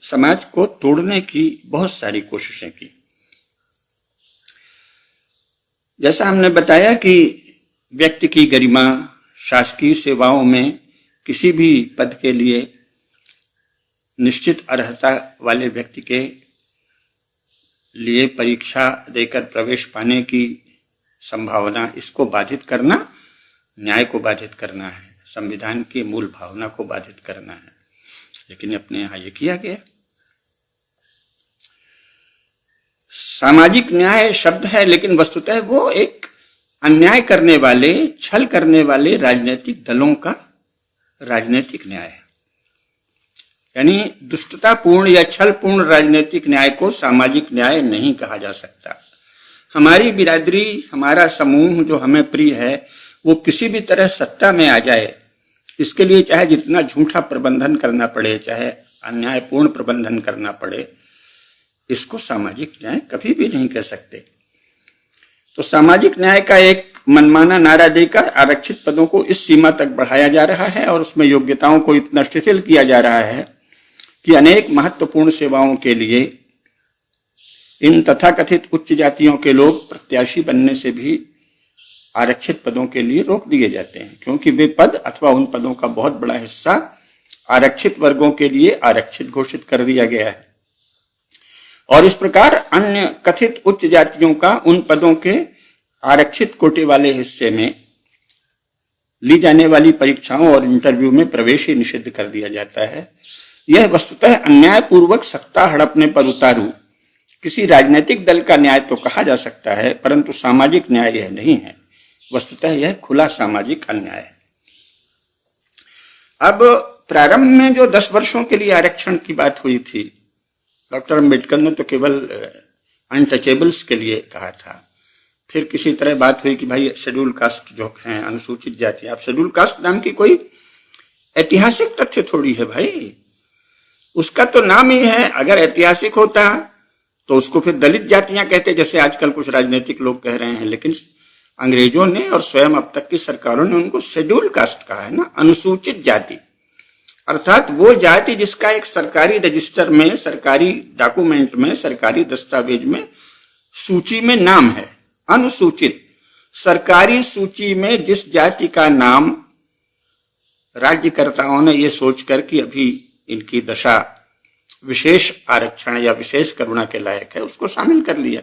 समाज को तोड़ने की बहुत सारी कोशिशें की। जैसा हमने बताया कि व्यक्ति की गरिमा, शासकीय सेवाओं में किसी भी पद के लिए निश्चित अर्हता वाले व्यक्ति के लिए परीक्षा देकर प्रवेश पाने की संभावना, इसको बाधित करना न्याय को बाधित करना है, संविधान की मूल भावना को बाधित करना है। लेकिन अपने यहां ये किया गया। सामाजिक न्याय शब्द है, लेकिन वस्तुतः वो एक अन्याय करने वाले, छल करने वाले राजनीतिक दलों का राजनीतिक न्याय है। यानी दुष्टतापूर्ण या छलपूर्ण राजनीतिक न्याय को सामाजिक न्याय नहीं कहा जा सकता। हमारी बिरादरी, हमारा समूह जो हमें प्रिय है, वो किसी भी तरह सत्ता में आ जाए, इसके लिए चाहे जितना झूठा प्रबंधन करना पड़े, चाहे अन्यायपूर्ण प्रबंधन करना पड़े, इसको सामाजिक न्याय कभी भी नहीं कह सकते। तो सामाजिक न्याय का एक मनमाना नारा देकर आरक्षित पदों को इस सीमा तक बढ़ाया जा रहा है और उसमें योग्यताओं को इतना शिथिल किया जा रहा है कि अनेक महत्वपूर्ण सेवाओं के लिए इन तथाकथित उच्च जातियों के लोग प्रत्याशी बनने से भी आरक्षित पदों के लिए रोक दिए जाते हैं, क्योंकि वे पद अथवा उन पदों का बहुत बड़ा हिस्सा आरक्षित वर्गों के लिए आरक्षित घोषित कर दिया गया है। और इस प्रकार अन्य कथित उच्च जातियों का उन पदों के आरक्षित कोटे वाले हिस्से में ली जाने वाली परीक्षाओं और इंटरव्यू में प्रवेश ही निषिद्ध कर दिया जाता है। यह वस्तुतः अन्यायपूर्वक सत्ता हड़पने पर उतारू किसी राजनीतिक दल का न्याय तो कहा जा सकता है, परंतु सामाजिक न्याय यह नहीं है। वस्तुतः यह खुला सामाजिक अन्याय है। अब प्रारंभ में जो 10 वर्षों के लिए आरक्षण की बात हुई थी, डॉक्टर अंबेडकर ने तो केवल अनटचेबल्स के लिए कहा था। फिर किसी तरह बात हुई कि भाई शेड्यूल कास्ट जो हैं, अनुसूचित जाति, आप शेड्यूल कास्ट नाम की कोई ऐतिहासिक तथ्य थोड़ी है भाई, उसका तो नाम ही है। अगर ऐतिहासिक होता तो उसको फिर दलित जातियां कहते, जैसे आजकल कुछ राजनीतिक लोग कह रहे हैं। लेकिन अंग्रेजों ने और स्वयं अब तक की सरकारों ने उनको शेड्यूल कास्ट कहा है ना, अनुसूचित जाति, अर्थात वो जाति जिसका एक सरकारी रजिस्टर में, सरकारी डॉक्यूमेंट में, सरकारी दस्तावेज में, सूची में नाम है। अनुसूचित सरकारी सूची में जिस जाति का नाम राज्यकर्ताओं ने ये सोचकर कि अभी इनकी दशा विशेष आरक्षण या विशेष करुणा के लायक है, उसको शामिल कर लिया।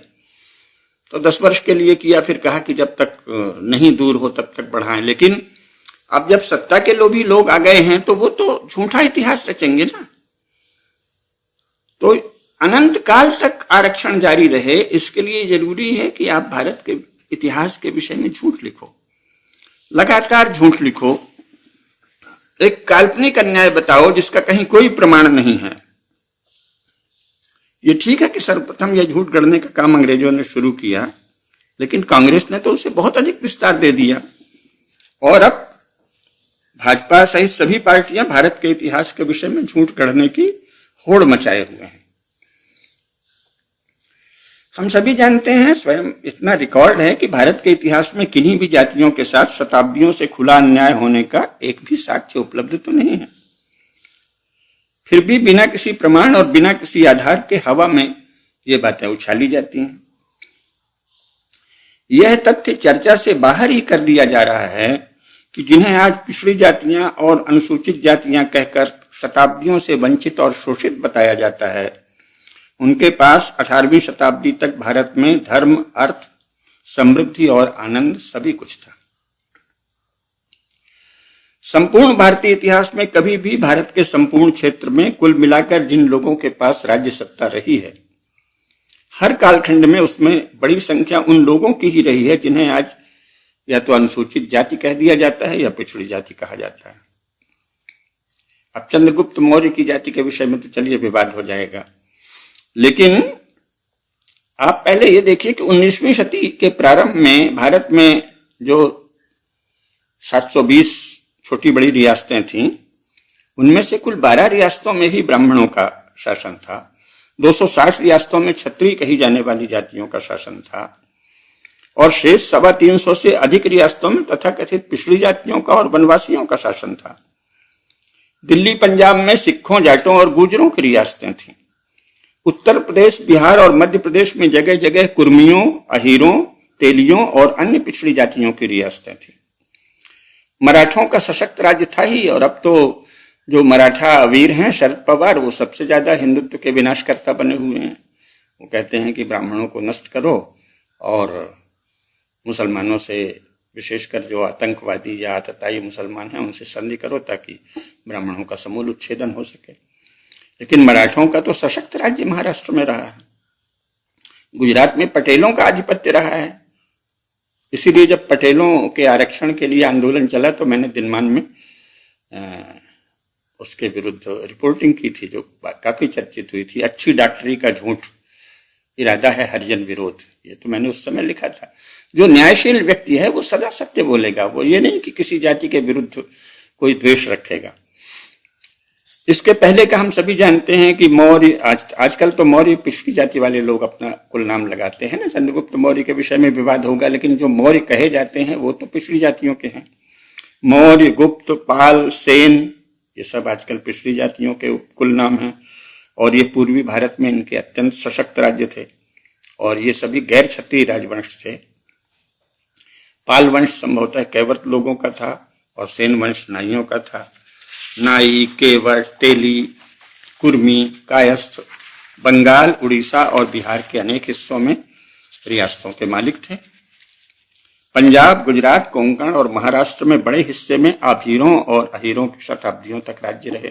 तो 10 वर्ष के लिए किया, फिर कहा कि जब तक नहीं दूर हो तब तक बढ़ाएं। लेकिन अब जब सत्ता के लोभी लोग आ गए हैं तो वो तो झूठा इतिहास रचेंगे ना। तो अनंत काल तक आरक्षण जारी रहे, इसके लिए जरूरी है कि आप भारत के इतिहास के विषय में झूठ लिखो, लगातार झूठ लिखो, एक काल्पनिक अन्याय बताओ जिसका कहीं कोई प्रमाण नहीं है। ये ठीक है कि सर्वप्रथम यह झूठ गढ़ने का काम अंग्रेजों ने शुरू किया, लेकिन कांग्रेस ने तो उसे बहुत अधिक विस्तार दे दिया और अब भाजपा सहित सभी पार्टियां भारत के इतिहास के विषय में झूठ गढ़ने की होड़ मचाए हुए हैं। हम सभी जानते हैं, स्वयं इतना रिकॉर्ड है कि भारत के इतिहास में किन्हीं भी जातियों के साथ शताब्दियों से खुला अन्याय होने का एक भी साक्ष्य उपलब्ध तो नहीं है। फिर भी बिना किसी प्रमाण और बिना किसी आधार के हवा में ये बातें उछाली जाती हैं। यह तथ्य चर्चा से बाहर ही कर दिया जा रहा है कि जिन्हें आज पिछड़ी जातियां और अनुसूचित जातियां कहकर शताब्दियों से वंचित और शोषित बताया जाता है, उनके पास 18वीं शताब्दी तक भारत में धर्म, अर्थ, समृद्धि और आनंद सभी कुछ था। संपूर्ण भारतीय इतिहास में कभी भी भारत के संपूर्ण क्षेत्र में कुल मिलाकर जिन लोगों के पास राज्य सत्ता रही है, हर कालखंड में उसमें बड़ी संख्या उन लोगों की ही रही है जिन्हें आज या तो अनुसूचित जाति कह दिया जाता है या पिछड़ी जाति कहा जाता है। अब चंद्रगुप्त मौर्य की जाति के विषय में तो चलिए विवाद हो जाएगा, लेकिन आप पहले ये देखिए कि 19वीं सदी के प्रारंभ में भारत में जो 720 छोटी बड़ी रियासतें थीं, उनमें से कुल 12 रियासतों में ही ब्राह्मणों का शासन था। 260 रियासतों में क्षत्रिय कही जाने वाली जातियों का शासन था और शेष 350 से अधिक रियासतों में तथाकथित पिछड़ी जातियों का और वनवासियों का शासन था। दिल्ली पंजाब में सिखों, जाटों और गुर्जरों की रियासतें थीं। उत्तर प्रदेश, बिहार और मध्य प्रदेश में जगह जगह कुर्मियों, अहीरों, तेलियों और अन्य पिछड़ी जातियों की रियासतें थीं। मराठों का सशक्त राज्य था ही, और अब तो जो मराठा वीर हैं शरद पवार, वो सबसे ज्यादा हिंदुत्व के विनाशकर्ता बने हुए हैं। वो कहते हैं कि ब्राह्मणों को नष्ट करो और मुसलमानों से, विशेषकर जो आतंकवादी या आतताई मुसलमान हैं, उनसे संधि करो ताकि ब्राह्मणों का समूल उच्छेदन हो सके। लेकिन मराठों का तो सशक्त राज्य महाराष्ट्र में रहा है। गुजरात में पटेलों का आधिपत्य रहा है। इसीलिए जब पटेलों के आरक्षण के लिए आंदोलन चला तो मैंने दिनमान में उसके विरुद्ध रिपोर्टिंग की थी, जो काफी चर्चित हुई थी। अच्छी डॉक्टरी का झूठ, इरादा है हरिजन विरोध, ये तो मैंने उस समय लिखा था। जो न्यायशील व्यक्ति है वो सदा सत्य बोलेगा, वो ये नहीं कि किसी जाति के विरुद्ध कोई द्वेष रखेगा। इसके पहले का हम सभी जानते हैं कि मौर्य, आजकल तो मौर्य पिछड़ी जाति वाले लोग अपना कुल नाम लगाते हैं ना। चंद्रगुप्त मौर्य के विषय में विवाद होगा, लेकिन जो मौर्य कहे जाते हैं वो तो पिछड़ी जातियों के हैं। मौर्य, गुप्त, पाल, सेन, ये सब आजकल पिछड़ी जातियों के कुल नाम हैं। और ये पूर्वी भारत में इनके अत्यंत सशक्त राज्य थे और ये सभी गैर क्षत्रिय राजवंश थे। पाल वंश संभवतः कैवर्त लोगों का था और सेन वंश नाइयों का था। नाई, केवट, तेली, कुर्मी, कायस्थ बंगाल, उड़ीसा और बिहार के अनेक हिस्सों में रियासतों के मालिक थे। पंजाब, गुजरात, कोंकण और महाराष्ट्र में बड़े हिस्से में आभीरों और अहीरों की शताब्दियों तक राज्य रहे।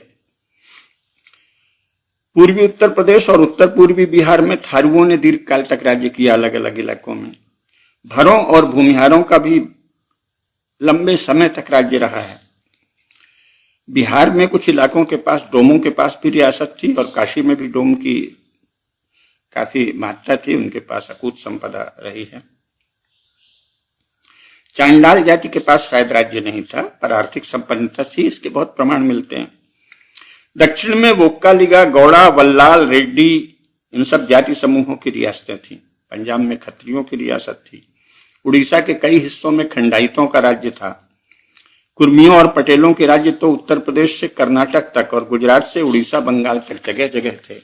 पूर्वी उत्तर प्रदेश और उत्तर पूर्वी बिहार में थारुओं ने दीर्घ काल तक राज्य किया, अलग अलग इलाकों में। भरों और भूमिहारों का भी लंबे समय तक राज्य रहा है। बिहार में कुछ इलाकों के पास डोमों के पास भी रियासत थी और काशी में भी डोम की काफी महत्ता थी, उनके पास अकूत संपदा रही है। चांडाल जाति के पास शायद राज्य नहीं था, पर आर्थिक संपन्नता थी, इसके बहुत प्रमाण मिलते हैं। दक्षिण में वोक्कालिगा, गौड़ा, वल्लाल, रेड्डी, इन सब जाति समूहों की रियासतें थीं। पंजाब में खत्रियों की रियासत थी। उड़ीसा के कई हिस्सों में खंडाइतों का राज्य था। कुर्मियों और पटेलों के राज्य तो उत्तर प्रदेश से कर्नाटक तक और गुजरात से उड़ीसा, बंगाल तक जगह जगह थे।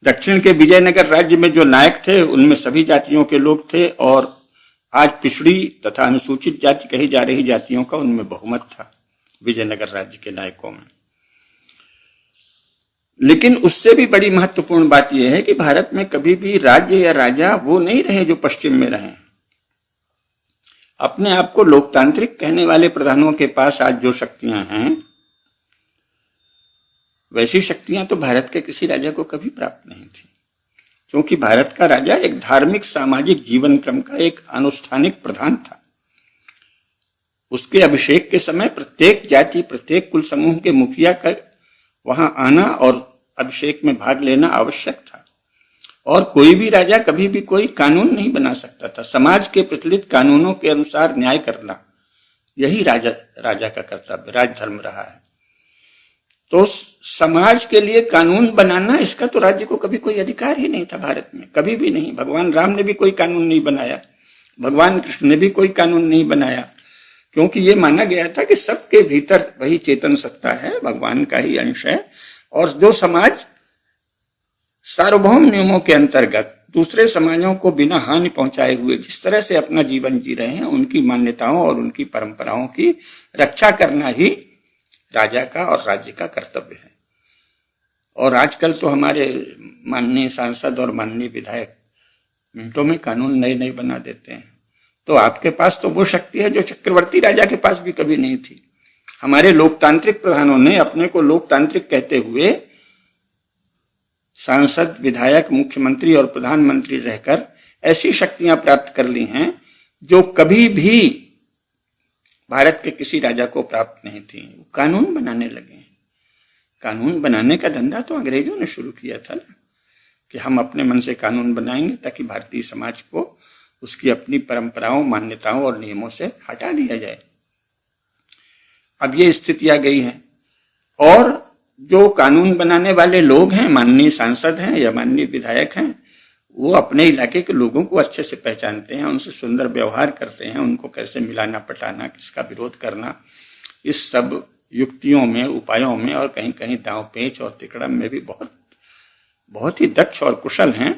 दक्षिण के विजयनगर राज्य में जो नायक थे उनमें सभी जातियों के लोग थे और आज पिछड़ी तथा अनुसूचित जाति कही जा रही जातियों का उनमें बहुमत था विजयनगर राज्य के नायकों में। लेकिन उससे भी बड़ी महत्वपूर्ण बात यह है कि भारत में कभी भी राज्य या राजा वो नहीं रहे जो पश्चिम में रहे। अपने आप को लोकतांत्रिक कहने वाले प्रधानों के पास आज जो शक्तियां हैं, वैसी शक्तियां तो भारत के किसी राजा को कभी प्राप्त नहीं थी, क्योंकि भारत का राजा एक धार्मिक सामाजिक जीवन क्रम का एक आनुष्ठानिक प्रधान था। उसके अभिषेक के समय प्रत्येक जाति, प्रत्येक कुल समूह के मुखिया का वहां आना और अभिषेक में भाग लेना आवश्यक था। और कोई भी राजा कभी भी कोई कानून नहीं बना सकता था। समाज के प्रचलित कानूनों के अनुसार न्याय करना, यही राजा का कर्तव्य, राजधर्म रहा है। तो समाज के लिए कानून बनाना, इसका तो राज्य को कभी कोई अधिकार ही नहीं था भारत में, कभी भी नहीं। भगवान राम ने भी कोई कानून नहीं बनाया, भगवान कृष्ण ने भी कोई कानून नहीं बनाया, क्योंकि ये माना गया था कि सबके भीतर वही चेतन सत्ता है, भगवान का ही अंश है। और जो समाज सार्वभौम नियमों के अंतर्गत दूसरे समाजों को बिना हानि पहुंचाए हुए जिस तरह से अपना जीवन जी रहे हैं, उनकी मान्यताओं और उनकी परंपराओं की रक्षा करना ही राजा का और राज्य का कर्तव्य है। और आजकल तो हमारे माननीय सांसद और माननीय विधायक मिनटों में कानून नए नए बना देते हैं। तो आपके पास तो वो शक्ति है जो चक्रवर्ती राजा के पास भी कभी नहीं थी। हमारे लोकतांत्रिक प्रधानों ने अपने को लोकतांत्रिक कहते हुए सांसद, विधायक, मुख्यमंत्री और प्रधानमंत्री रहकर ऐसी शक्तियां प्राप्त कर ली हैं जो कभी भी भारत के किसी राजा को प्राप्त नहीं थी। वो कानून बनाने लगे। कानून बनाने का धंधा तो अंग्रेजों ने शुरू किया था ना, कि हम अपने मन से कानून बनाएंगे ताकि भारतीय समाज को उसकी अपनी परंपराओं, मान्यताओं और नियमों से हटा दिया जाए। अब ये स्थिति आ गई है और जो कानून बनाने वाले लोग हैं, माननीय सांसद हैं या माननीय विधायक हैं, वो अपने इलाके के लोगों को अच्छे से पहचानते हैं, उनसे सुंदर व्यवहार करते हैं, उनको कैसे मिलाना पटाना, किसका विरोध करना, इस सब युक्तियों में, उपायों में और कहीं कहीं दांव पेच और तिकड़म में भी बहुत ही दक्ष और कुशल हैं।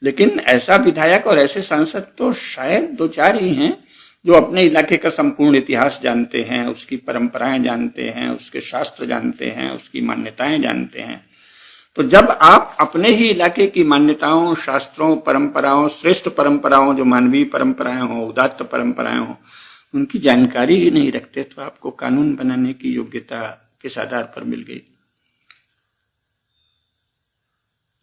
लेकिन ऐसा विधायक और ऐसे सांसद तो शायद 2-4 ही हैं जो अपने इलाके का संपूर्ण इतिहास जानते हैं, उसकी परंपराएं जानते हैं, उसके शास्त्र जानते हैं, उसकी मान्यताएं जानते हैं। तो जब आप अपने ही इलाके की मान्यताओं, शास्त्रों, परंपराओं, श्रेष्ठ परंपराओं, जो मानवीय परंपराएं हो, उदात्त परंपराएं हो, उनकी जानकारी ही नहीं रखते, तो आपको कानून बनाने की योग्यता किस आधार पर मिल गई?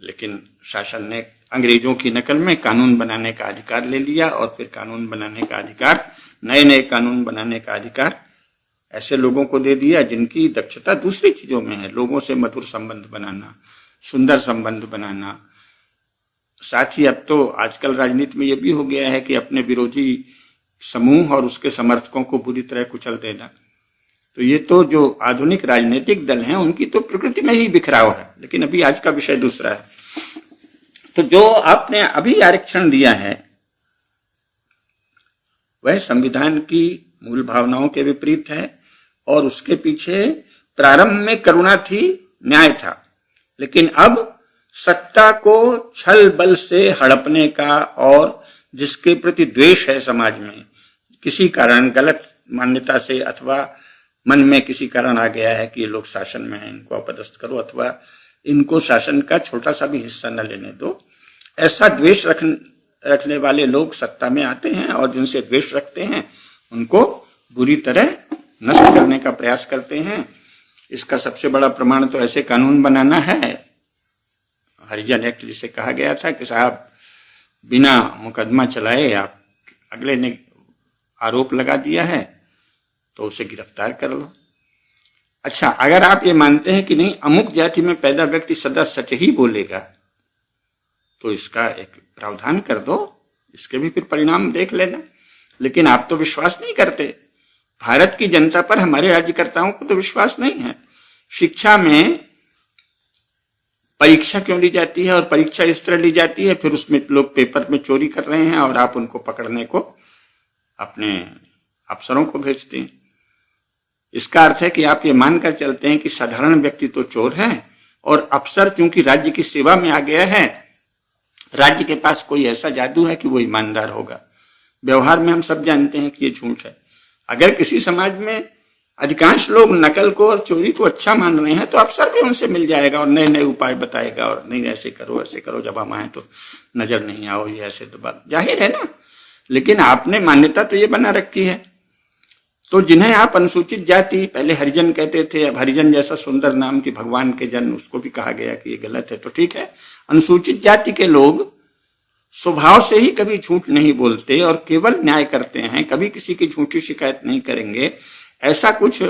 लेकिन शासन ने अंग्रेजों की नकल में कानून बनाने का अधिकार ले लिया और फिर कानून बनाने का अधिकार, नए नए कानून बनाने का अधिकार ऐसे लोगों को दे दिया जिनकी दक्षता दूसरी चीजों में है। लोगों से मधुर संबंध बनाना, सुंदर संबंध बनाना। साथ ही अब तो आजकल राजनीति में यह भी हो गया है कि अपने विरोधी समूह और उसके समर्थकों को बुरी तरह कुचल देना। तो ये तो जो आधुनिक राजनीतिक दल हैं उनकी तो प्रकृति में ही बिखराव है। लेकिन अभी आज का विषय दूसरा है। तो जो आपने अभी आरक्षण दिया है वह संविधान की मूल भावनाओं के विपरीत है और उसके पीछे प्रारंभ में करुणा थी, न्याय था, लेकिन अब सत्ता को छल बल से हड़पने का और जिसके प्रति द्वेष है समाज में, किसी कारण गलत मान्यता से अथवा मन में किसी कारण आ गया है कि ये लोग शासन में हैं, इनको अपदस्थ करो अथवा इनको शासन का छोटा सा भी हिस्सा न लेने दो, ऐसा द्वेष रखने वाले लोग सत्ता में आते हैं और जिनसे द्वेष रखते हैं उनको बुरी तरह नष्ट करने का प्रयास करते हैं। इसका सबसे बड़ा प्रमाण तो ऐसे कानून बनाना है। हरिजन एक्ट जिसे कहा गया था कि साहब बिना मुकदमा चलाए आप, अगले ने आरोप लगा दिया है तो उसे गिरफ्तार कर लो। अच्छा, अगर आप ये मानते हैं कि नहीं अमुक जाति में पैदा व्यक्ति सदा सच ही बोलेगा तो इसका एक प्रावधान कर दो, इसके भी फिर परिणाम देख लेना। लेकिन आप तो विश्वास नहीं करते। भारत की जनता पर हमारे राज्यकर्ताओं को तो विश्वास नहीं है। शिक्षा में परीक्षा क्यों ली जाती है और परीक्षा इस तरह ली जाती है, फिर उसमें लोग पेपर में चोरी कर रहे हैं और आप उनको पकड़ने को अपने अफसरों को भेजते हैं। इसका अर्थ है कि आप ये मानकर चलते हैं कि साधारण व्यक्ति तो चोर है और अफसर क्योंकि राज्य की सेवा में आ गया है, राज्य के पास कोई ऐसा जादू है कि वो ईमानदार होगा। व्यवहार में हम सब जानते हैं कि ये झूठ है। अगर किसी समाज में अधिकांश लोग नकल को और चोरी को अच्छा मान रहे हैं तो अफसर भी उनसे मिल जाएगा और नए नए उपाय बताएगा और नहीं ऐसे करो, जब हम आए तो नजर नहीं आओ, ये ऐसे तो बात जाहिर है ना। लेकिन आपने मान्यता तो ये बना रखी है। तो जिन्हें आप अनुसूचित जाति, पहले हरिजन कहते थे, अब हरिजन जैसा सुंदर नाम कि भगवान के जन, उसको भी कहा गया कि ये गलत है, तो ठीक है। अनुसूचित जाति के लोग स्वभाव से ही कभी झूठ नहीं बोलते और केवल न्याय करते हैं, कभी किसी की झूठी शिकायत नहीं करेंगे। ऐसा कुछ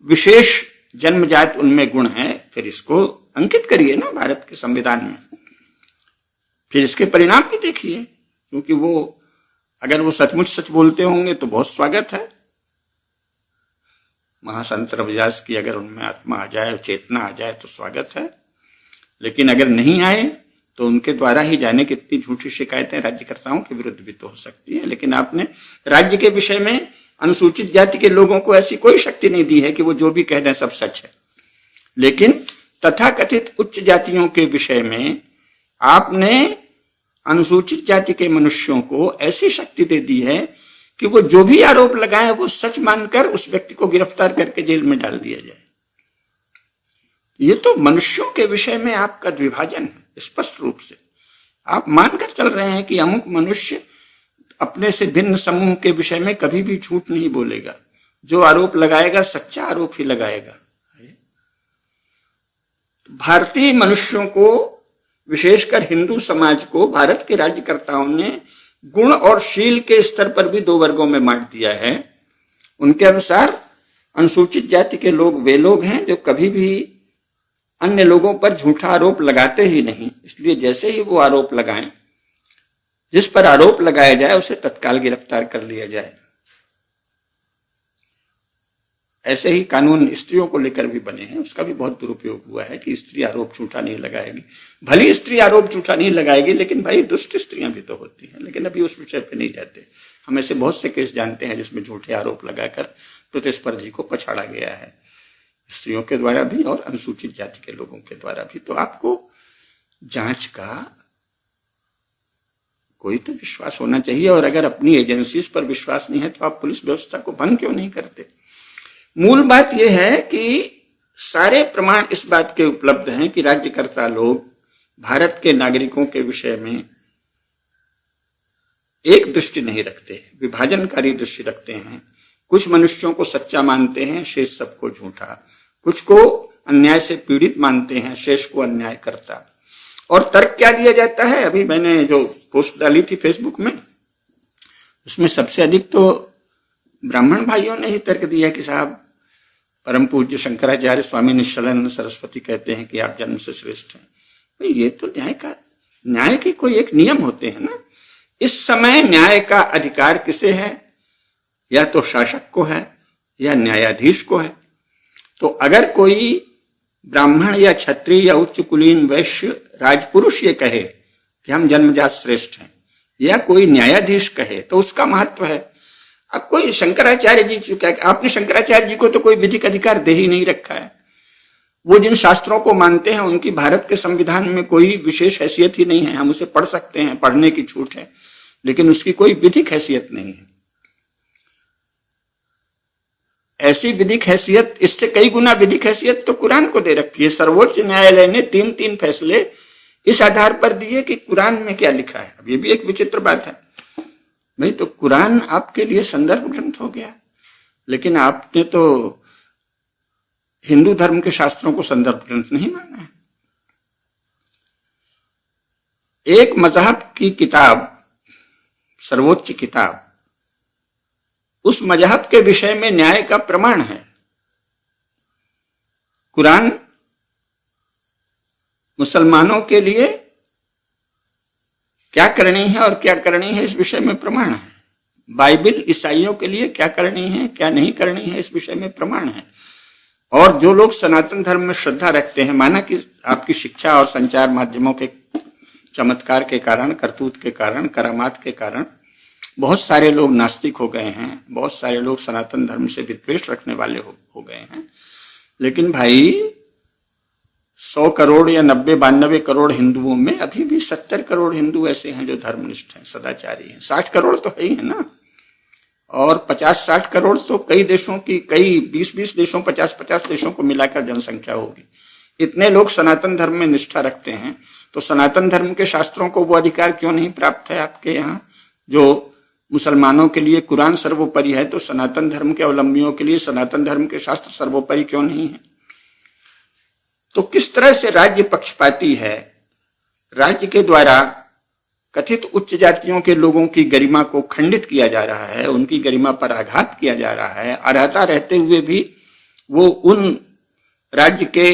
विशेष जन्मजात उनमें गुण है, फिर इसको अंकित करिए ना भारत के संविधान में, फिर इसके परिणाम भी देखिए। क्योंकि वो अगर वो सचमुच सच बोलते होंगे तो बहुत स्वागत है। महासंत रविदास की अगर उनमें आत्मा आ जाए, चेतना आ जाए तो स्वागत है। लेकिन अगर नहीं आए तो उनके द्वारा ही जाने कितनी झूठी शिकायतें राज्यकर्ताओं के विरुद्ध भी तो हो सकती है। लेकिन आपने राज्य के विषय में अनुसूचित जाति के लोगों को ऐसी कोई शक्ति नहीं दी है कि वो जो भी कह दें सब सच है। लेकिन तथाकथित उच्च जातियों के विषय में आपने अनुसूचित जाति के मनुष्यों को ऐसी शक्ति दे दी है कि वो जो भी आरोप लगाए वो सच मानकर उस व्यक्ति को गिरफ्तार करके जेल में डाल दिया जाए। ये तो मनुष्यों के विषय में आपका द्विभाजन है। स्पष्ट रूप से आप मानकर चल रहे हैं कि अमुक मनुष्य अपने से भिन्न समूह के विषय में कभी भी झूठ नहीं बोलेगा, जो आरोप लगाएगा सच्चा आरोप ही लगाएगा। भारतीय मनुष्यों को, विशेषकर हिंदू समाज को, भारत के राज्यकर्ताओं ने गुण और शील के स्तर पर भी दो वर्गों में बांट दिया है। उनके अनुसार अनुसूचित जाति के लोग वे लोग हैं जो कभी भी अन्य लोगों पर झूठा आरोप लगाते ही नहीं, इसलिए जैसे ही वो आरोप लगाएं, जिस पर आरोप लगाया जाए उसे तत्काल गिरफ्तार कर लिया जाए। ऐसे ही कानून स्त्रियों को लेकर भी बने हैं, उसका भी बहुत दुरुपयोग हुआ है कि स्त्री आरोप झूठा नहीं लगाएगी। भली स्त्री आरोप झूठा नहीं लगाएगी, लेकिन भाई दुष्ट स्त्रियां भी तो होती हैं। लेकिन अभी उस विषय पे नहीं जाते। हम ऐसे बहुत से केस जानते हैं जिसमें झूठे आरोप लगाकर प्रतिस्पर्धी को पछाड़ा गया है, स्त्रियों के द्वारा भी और अनुसूचित जाति के लोगों के द्वारा भी। तो आपको जांच का कोई तो विश्वास होना चाहिए, और अगर अपनी एजेंसीज पर विश्वास नहीं है तो आप पुलिस व्यवस्था को भंग क्यों नहीं करते? मूल बात यह है कि सारे प्रमाण इस बात के उपलब्ध हैं कि राज्यकर्ता लोग भारत के नागरिकों के विषय में एक दृष्टि नहीं रखते, विभाजनकारी दृष्टि रखते हैं। कुछ मनुष्यों को सच्चा मानते हैं, शेष सबको झूठा। कुछ को अन्याय से पीड़ित मानते हैं, शेष को अन्याय करता। और तर्क क्या दिया जाता है? अभी मैंने जो पोस्ट डाली थी फेसबुक में, उसमें सबसे अधिक तो ब्राह्मण भाइयों ने ही तर्क दिया कि साहब परम पूज्य शंकराचार्य स्वामी निश्चलानंद सरस्वती कहते हैं कि आप जन्म से श्रेष्ठ हैं। भाई ये तो न्याय के कोई एक नियम होते हैं ना। इस समय न्याय का अधिकार किसे है? या तो शासक को है या न्यायाधीश को है। तो अगर कोई ब्राह्मण या क्षत्रिय या उच्च कुलीन वैश्य राजपुरुष ये कहे कि हम जन्मजात श्रेष्ठ हैं, या कोई न्यायाधीश कहे, तो उसका महत्व है। अब कोई शंकराचार्य जी क्या, आपने शंकराचार्य जी को तो कोई विधिक अधिकार दे ही नहीं रखा है। वो जिन शास्त्रों को मानते हैं उनकी भारत के संविधान में कोई विशेष हैसियत ही नहीं है। हम उसे पढ़ सकते हैं, पढ़ने की छूट है, लेकिन उसकी कोई विधिक हैसियत नहीं है। ऐसी विधिक हैसियत, इससे कई गुना विधिक हैसियत तो कुरान को दे रखी है। सर्वोच्च न्यायालय ने 3 फैसले इस आधार पर दिए कि कुरान में क्या लिखा है। अब ये भी एक विचित्र बात है भाई, तो कुरान आपके लिए संदर्भ ग्रंथ हो गया, लेकिन आपने तो हिंदू धर्म के शास्त्रों को संदर्भ ग्रंथ नहीं माना है। एक मजहब की किताब, सर्वोच्च किताब, उस मजहब के विषय में न्याय का प्रमाण है। कुरान मुसलमानों के लिए क्या करनी है और क्या करनी है इस विषय में प्रमाण है। बाइबल ईसाइयों के लिए क्या करनी है क्या नहीं करनी है इस विषय में प्रमाण है। और जो लोग सनातन धर्म में श्रद्धा रखते हैं, माना कि आपकी शिक्षा और संचार माध्यमों के चमत्कार के कारण, करतूत के कारण, करामात के कारण बहुत सारे लोग नास्तिक हो गए हैं, बहुत सारे लोग सनातन धर्म से विद्वेष रखने वाले हो गए हैं। लेकिन भाई 100 करोड़ या 90-92 करोड़ हिंदुओं में अभी भी 70 करोड़ हिंदू ऐसे हैं जो धर्मनिष्ठ हैं, सदाचारी हैं। 60 करोड़ तो है ही है ना, और 50-60 करोड़ तो कई देशों की, कई 20-20 देशों, 50-50 देशों को मिलाकर जनसंख्या होगी। इतने लोग सनातन धर्म में निष्ठा रखते हैं, तो सनातन धर्म के शास्त्रों को वो अधिकार क्यों नहीं प्राप्त है आपके यहाँ? जो मुसलमानों के लिए कुरान सर्वोपरि है, तो सनातन धर्म के अवलंबियों के लिए सनातन धर्म के शास्त्र सर्वोपरि क्यों नहीं है? तो किस तरह से राज्य पक्षपाती है? राज्य के द्वारा कथित उच्च जातियों के लोगों की गरिमा को खंडित किया जा रहा है, उनकी गरिमा पर आघात किया जा रहा है। अर्हता रहते हुए भी वो उन राज्य के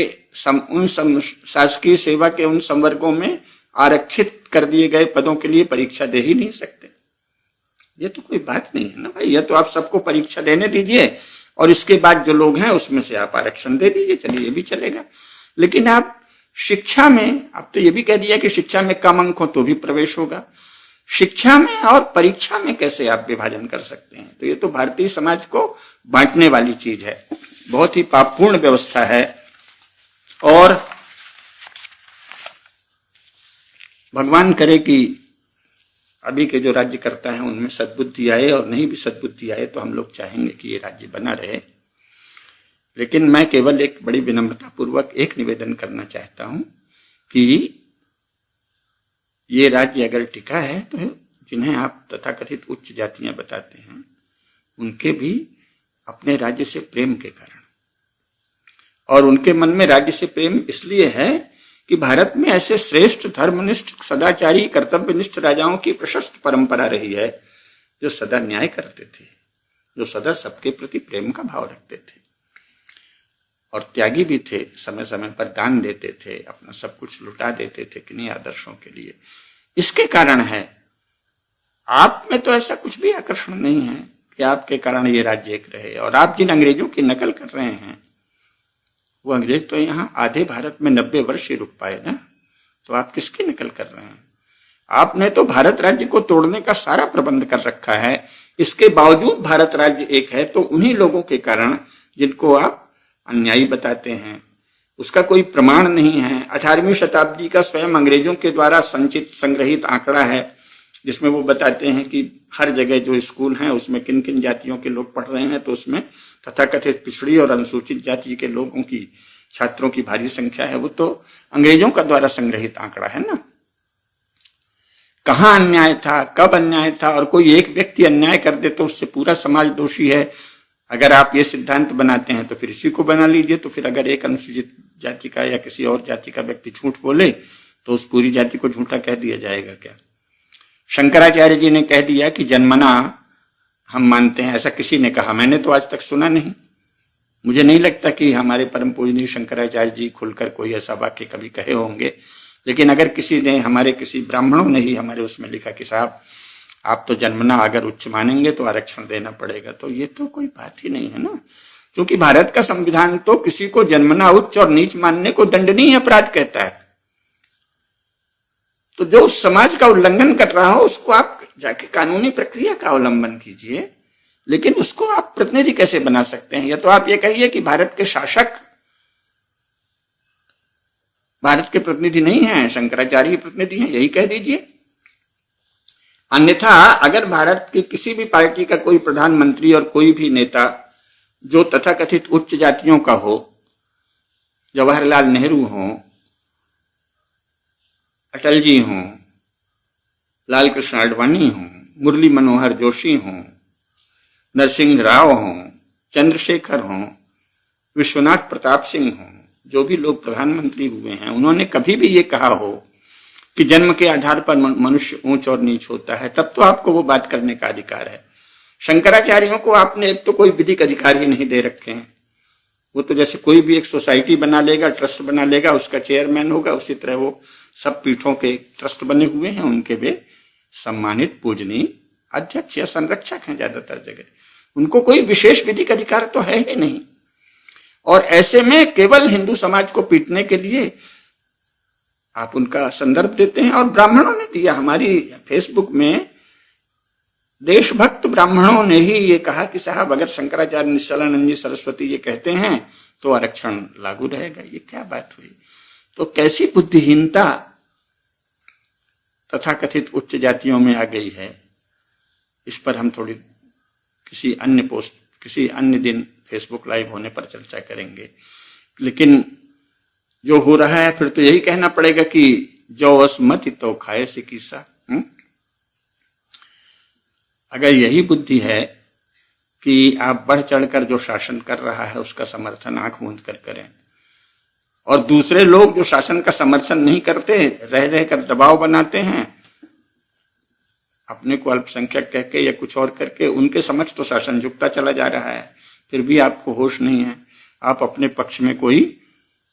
उन शासकीय सेवा के उन संवर्गों में आरक्षित कर दिए गए पदों के लिए परीक्षा दे ही नहीं सकते। ये तो कोई बात नहीं है ना भाई। ये तो आप सबको परीक्षा देने दीजिए और इसके बाद जो लोग हैं उसमें से आप आरक्षण दे दीजिए, चलिए ये भी चलेगा। लेकिन आप शिक्षा में, आप तो ये भी कह दिया कि शिक्षा में कम अंक हो तो भी प्रवेश होगा। शिक्षा में और परीक्षा में कैसे आप विभाजन कर सकते हैं? तो ये तो भारतीय समाज को बांटने वाली चीज है, बहुत ही पापपूर्ण व्यवस्था है। और भगवान करे कि अभी के जो राज्यकर्ता हैं उनमें सद्बुद्धि आए, और नहीं भी सद्बुद्धि आए तो हम लोग चाहेंगे कि ये राज्य बना रहे। लेकिन मैं केवल एक बड़ी विनम्रता पूर्वक एक निवेदन करना चाहता हूं कि ये राज्य अगर टिका है तो जिन्हें आप तथाकथित उच्च जातियां बताते हैं उनके भी अपने राज्य से प्रेम के कारण, और उनके मन में राज्य से प्रेम इसलिए है कि भारत में ऐसे श्रेष्ठ धर्मनिष्ठ सदाचारी कर्तव्यनिष्ठ राजाओं की प्रशस्त परंपरा रही है जो सदा न्याय करते थे, जो सदा सबके प्रति प्रेम का भाव रखते थे और त्यागी भी थे, समय समय पर दान देते थे, अपना सब कुछ लुटा देते थे किन्हीं आदर्शों के लिए। इसके कारण है। आप में तो ऐसा कुछ भी आकर्षण नहीं है कि आपके कारण ये राज्य एक रहे। और आप जिन अंग्रेजों की नकल कर रहे हैं वो अंग्रेज तो यहाँ आधे भारत में 90 वर्ष ही रुक पाए ना, तो आप किसकी नकल कर रहे हैं? आपने तो भारत राज्य को तोड़ने का सारा प्रबंध कर रखा है। इसके बावजूद भारत राज्य एक है तो उन्हीं लोगों के कारण जिनको आप अन्यायी बताते हैं उसका कोई प्रमाण नहीं है। 18वीं शताब्दी का स्वयं अंग्रेजों के द्वारा संचित संग्रहित आंकड़ा है जिसमें वो बताते हैं कि हर जगह जो स्कूल हैं उसमें किन किन जातियों के लोग पढ़ रहे हैं, तो उसमें तथाकथित पिछड़ी और अनुसूचित जाति के लोगों की छात्रों की भारी संख्या है। वो तो अंग्रेजों का द्वारा संग्रहित आंकड़ा है ना। कहाँ अन्याय था, कब अन्याय था, और कोई एक व्यक्ति अन्याय कर दे तो उससे पूरा समाज दोषी है। अगर आप ये सिद्धांत बनाते हैं तो फिर इसी को बना लीजिए। तो फिर अगर एक अनुसूचित जाति का या किसी और जाति का व्यक्ति झूठ बोले तो उस पूरी जाति को झूठा कह दिया जाएगा क्या? शंकराचार्य जी ने कह दिया कि जन्मना हम मानते हैं, ऐसा किसी ने कहा? मैंने तो आज तक सुना नहीं। मुझे नहीं लगता कि हमारे परम पूजनीय शंकराचार्य जी खुलकर कोई ऐसा वाक्य कभी कहे होंगे। लेकिन अगर किसी ने, हमारे किसी ब्राह्मणों ने ही हमारे उसमें लिखा कि साहब आप तो जन्मना अगर उच्च मानेंगे तो आरक्षण देना पड़ेगा, तो ये तो कोई बात ही नहीं है ना। क्योंकि भारत का संविधान तो किसी को जन्मना उच्च और नीच मानने को दंडनीय अपराध कहता है। तो जो उस समाज का उल्लंघन कर रहा हो उसको आप जाके कानूनी प्रक्रिया का अवलंबन कीजिए, लेकिन उसको आप प्रतिनिधि कैसे बना सकते हैं? या तो आप ये कहिए कि भारत के शासक भारत के प्रतिनिधि नहीं हैं, शंकराचार्य प्रतिनिधि हैं, यही कह दीजिए। अन्यथा अगर भारत की किसी भी पार्टी का कोई प्रधानमंत्री और कोई भी नेता जो तथाकथित उच्च जातियों का हो, जवाहरलाल नेहरू हो, अटल जी हों, लाल कृष्ण आडवाणी हों, मुरली मनोहर जोशी हों, नरसिंह राव हों, चंद्रशेखर हों, विश्वनाथ प्रताप सिंह हों, जो भी लोग प्रधानमंत्री हुए हैं, उन्होंने कभी भी ये कहा हो कि जन्म के आधार पर मनुष्य ऊंच और नीच होता है, तब तो आपको वो बात करने का अधिकार है। शंकराचार्यों को आपने एक तो कोई विधिक अधिकार ही नहीं दे रखे हैं। वो तो जैसे कोई भी एक सोसाइटी बना लेगा, ट्रस्ट बना लेगा, उसका चेयरमैन होगा, उसी तरह वो सब पीठों के ट्रस्ट बने हुए हैं, उनके वे सम्मानित पूजनीय अध्यक्ष या संरक्षक हैं ज्यादातर जगह। उनको कोई विशेष विधिक अधिकार तो है ही नहीं। और ऐसे में केवल हिंदू समाज को पीटने के लिए आप उनका संदर्भ देते हैं। और ब्राह्मणों ने दिया, हमारी फेसबुक में देशभक्त ब्राह्मणों ने ही ये कहा कि साहब अगर शंकराचार्य निश्चलानंद जी सरस्वती ये कहते हैं तो आरक्षण लागू रहेगा। ये क्या बात हुई? तो कैसी बुद्धिहीनता तथाकथित उच्च जातियों में आ गई है, इस पर हम थोड़ी किसी अन्य दिन फेसबुक लाइव होने पर चर्चा करेंगे। लेकिन जो हो रहा है फिर तो यही कहना पड़ेगा कि जो असमति तो खाए से किस्सा। अगर यही बुद्धि है कि आप बढ़ चढ़कर जो शासन कर रहा है उसका समर्थन आंख मूंद कर करें, और दूसरे लोग जो शासन का समर्थन नहीं करते रह रहकर दबाव बनाते हैं, अपने को अल्पसंख्यक कह के या कुछ और करके, उनके समक्ष तो शासन झुकता चला जा रहा है, फिर भी आपको होश नहीं है। आप अपने पक्ष में कोई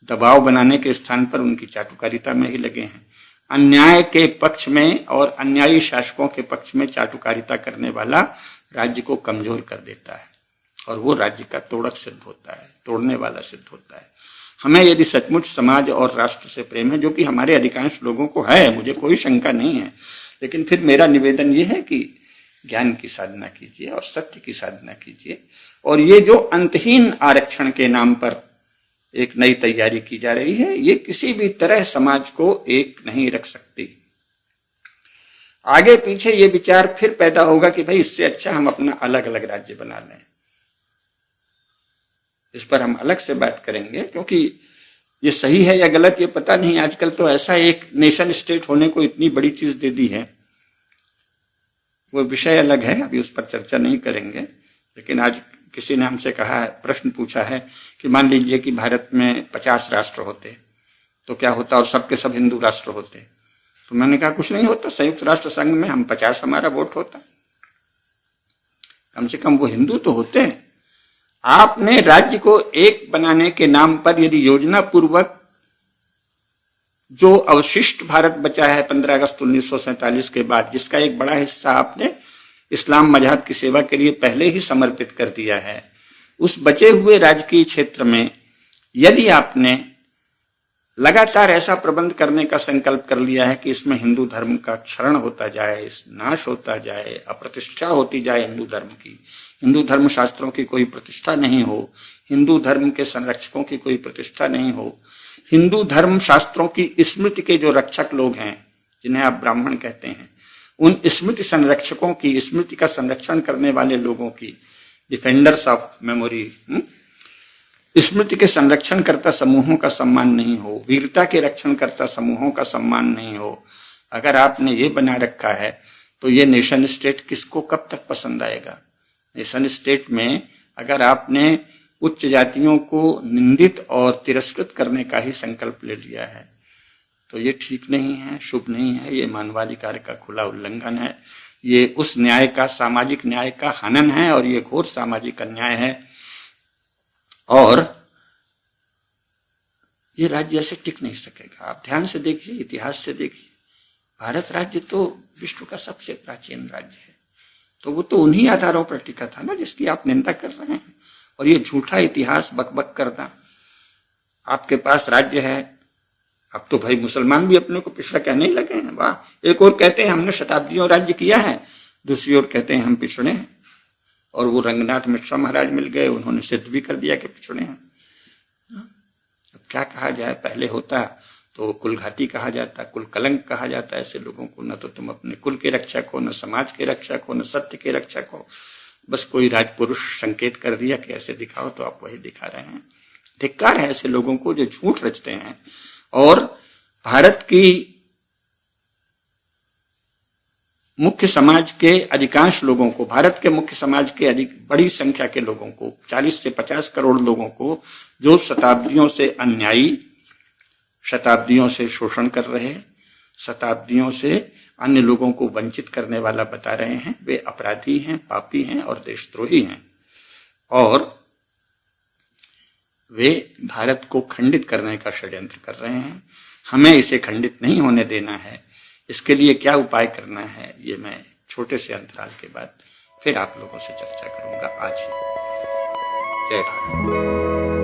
दबाव बनाने के स्थान पर उनकी चाटुकारिता में ही लगे हैं। अन्याय के पक्ष में और अन्यायी शासकों के पक्ष में चाटुकारिता करने वाला राज्य को कमजोर कर देता है और वो राज्य का तोड़क सिद्ध होता है, तोड़ने वाला सिद्ध होता है। हमें यदि सचमुच समाज और राष्ट्र से प्रेम है, जो कि हमारे अधिकांश लोगों को है, मुझे कोई शंका नहीं है, लेकिन फिर मेरा निवेदन ये है कि ज्ञान की साधना कीजिए और सत्य की साधना कीजिए। और ये जो अंतहीन आरक्षण के नाम पर एक नई तैयारी की जा रही है, ये किसी भी तरह समाज को एक नहीं रख सकती। आगे पीछे ये विचार फिर पैदा होगा कि भाई इससे अच्छा हम अपना अलग अलग राज्य बना लें। इस पर हम अलग से बात करेंगे, क्योंकि ये सही है या गलत ये पता नहीं। आजकल तो ऐसा एक नेशन स्टेट होने को इतनी बड़ी चीज दे दी है, वो विषय अलग है, अभी उस पर चर्चा नहीं करेंगे। लेकिन आज किसी ने हमसे कहा है, प्रश्न पूछा है कि मान लीजिए कि भारत में 50 राष्ट्र होते तो क्या होता, और सबके सब हिंदू राष्ट्र होते। तो मैंने कहा कुछ नहीं होता, संयुक्त राष्ट्र संघ में हम 50 हमारा वोट होता, कम से कम वो हिंदू तो होते हैं। आपने राज्य को एक बनाने के नाम पर यदि योजना पूर्वक जो अवशिष्ट भारत बचा है 15 अगस्त 1947 के बाद, जिसका एक बड़ा हिस्सा आपने इस्लाम मजहब की सेवा के लिए पहले ही समर्पित कर दिया है, उस बचे हुए राजकीय क्षेत्र में यदि आपने लगातार ऐसा प्रबंध करने का संकल्प कर लिया है कि इसमें हिंदू धर्म का क्षरण होता जाए, नाश होता जाए, अप्रतिष्ठा होती जाए हिंदू धर्म की, हिंदू धर्म शास्त्रों की कोई प्रतिष्ठा नहीं हो, हिंदू धर्म के संरक्षकों की कोई प्रतिष्ठा नहीं हो, हिंदू धर्म शास्त्रों की स्मृति के जो रक्षक लोग हैं, जिन्हें आप ब्राह्मण कहते हैं, उन स्मृति संरक्षकों की, स्मृति का संरक्षण करने वाले लोगों की, डिफेंडर्स ऑफ मेमोरी, स्मृति के संरक्षण करता समूहों का सम्मान नहीं हो, वीरता के रक्षण करता समूहों का सम्मान नहीं हो, अगर आपने ये बना रखा है तो ये नेशन स्टेट किसको कब तक पसंद आएगा। नेशन स्टेट में अगर आपने उच्च जातियों को निंदित और तिरस्कृत करने का ही संकल्प ले लिया है तो ये ठीक नहीं है, शुभ नहीं है, ये मानवाधिकार का खुला उल्लंघन है, ये उस न्याय का, सामाजिक न्याय का हनन है, और ये घोर सामाजिक अन्याय है। और ये राज्य ऐसे टिक नहीं सकेगा। आप ध्यान से देखिए, इतिहास से देखिए, भारत राज्य तो विश्व का सबसे प्राचीन राज्य है, तो वो तो उन्हीं आधारों पर टिका था ना जिसकी आप निंदा कर रहे हैं। और ये झूठा इतिहास बकबक करना, आपके पास राज्य है, अब तो भाई मुसलमान भी अपने को पिछड़ा कहने ही लगे हैं। वाह, एक और कहते हैं हमने शताब्दियों राज्य किया है, दूसरी ओर कहते हैं हम पिछड़े हैं। और वो रंगनाथ मिश्रा महाराज मिल गए, उन्होंने सिद्ध भी कर दिया कि पिछड़े हैं। अब क्या कहा जाए, पहले होता तो कुलघाती कहा जाता, कुल कलंक कहा जाता ऐसे लोगों को। न तो तुम अपने कुल के रक्षक हो, न समाज के रक्षक हो, न सत्य के रक्षक हो, बस कोई राजपुरुष संकेत कर दिया कि ऐसे दिखाओ तो आप वही दिखा रहे हैं। धिक्कार है ऐसे लोगों को जो झूठ रचते हैं और भारत की मुख्य समाज के अधिकांश लोगों को, भारत के मुख्य समाज के बड़ी संख्या के लोगों को, 40 से 50 करोड़ लोगों को, जो शताब्दियों से अन्यायी, शताब्दियों से शोषण कर रहे, शताब्दियों से अन्य लोगों को वंचित करने वाला बता रहे हैं, वे अपराधी हैं, पापी हैं और देशद्रोही हैं। और वे भारत को खंडित करने का षड्यंत्र कर रहे हैं। हमें इसे खंडित नहीं होने देना है। इसके लिए क्या उपाय करना है, ये मैं छोटे से अंतराल के बाद फिर आप लोगों से चर्चा करूंगा आज ही। जय भारत।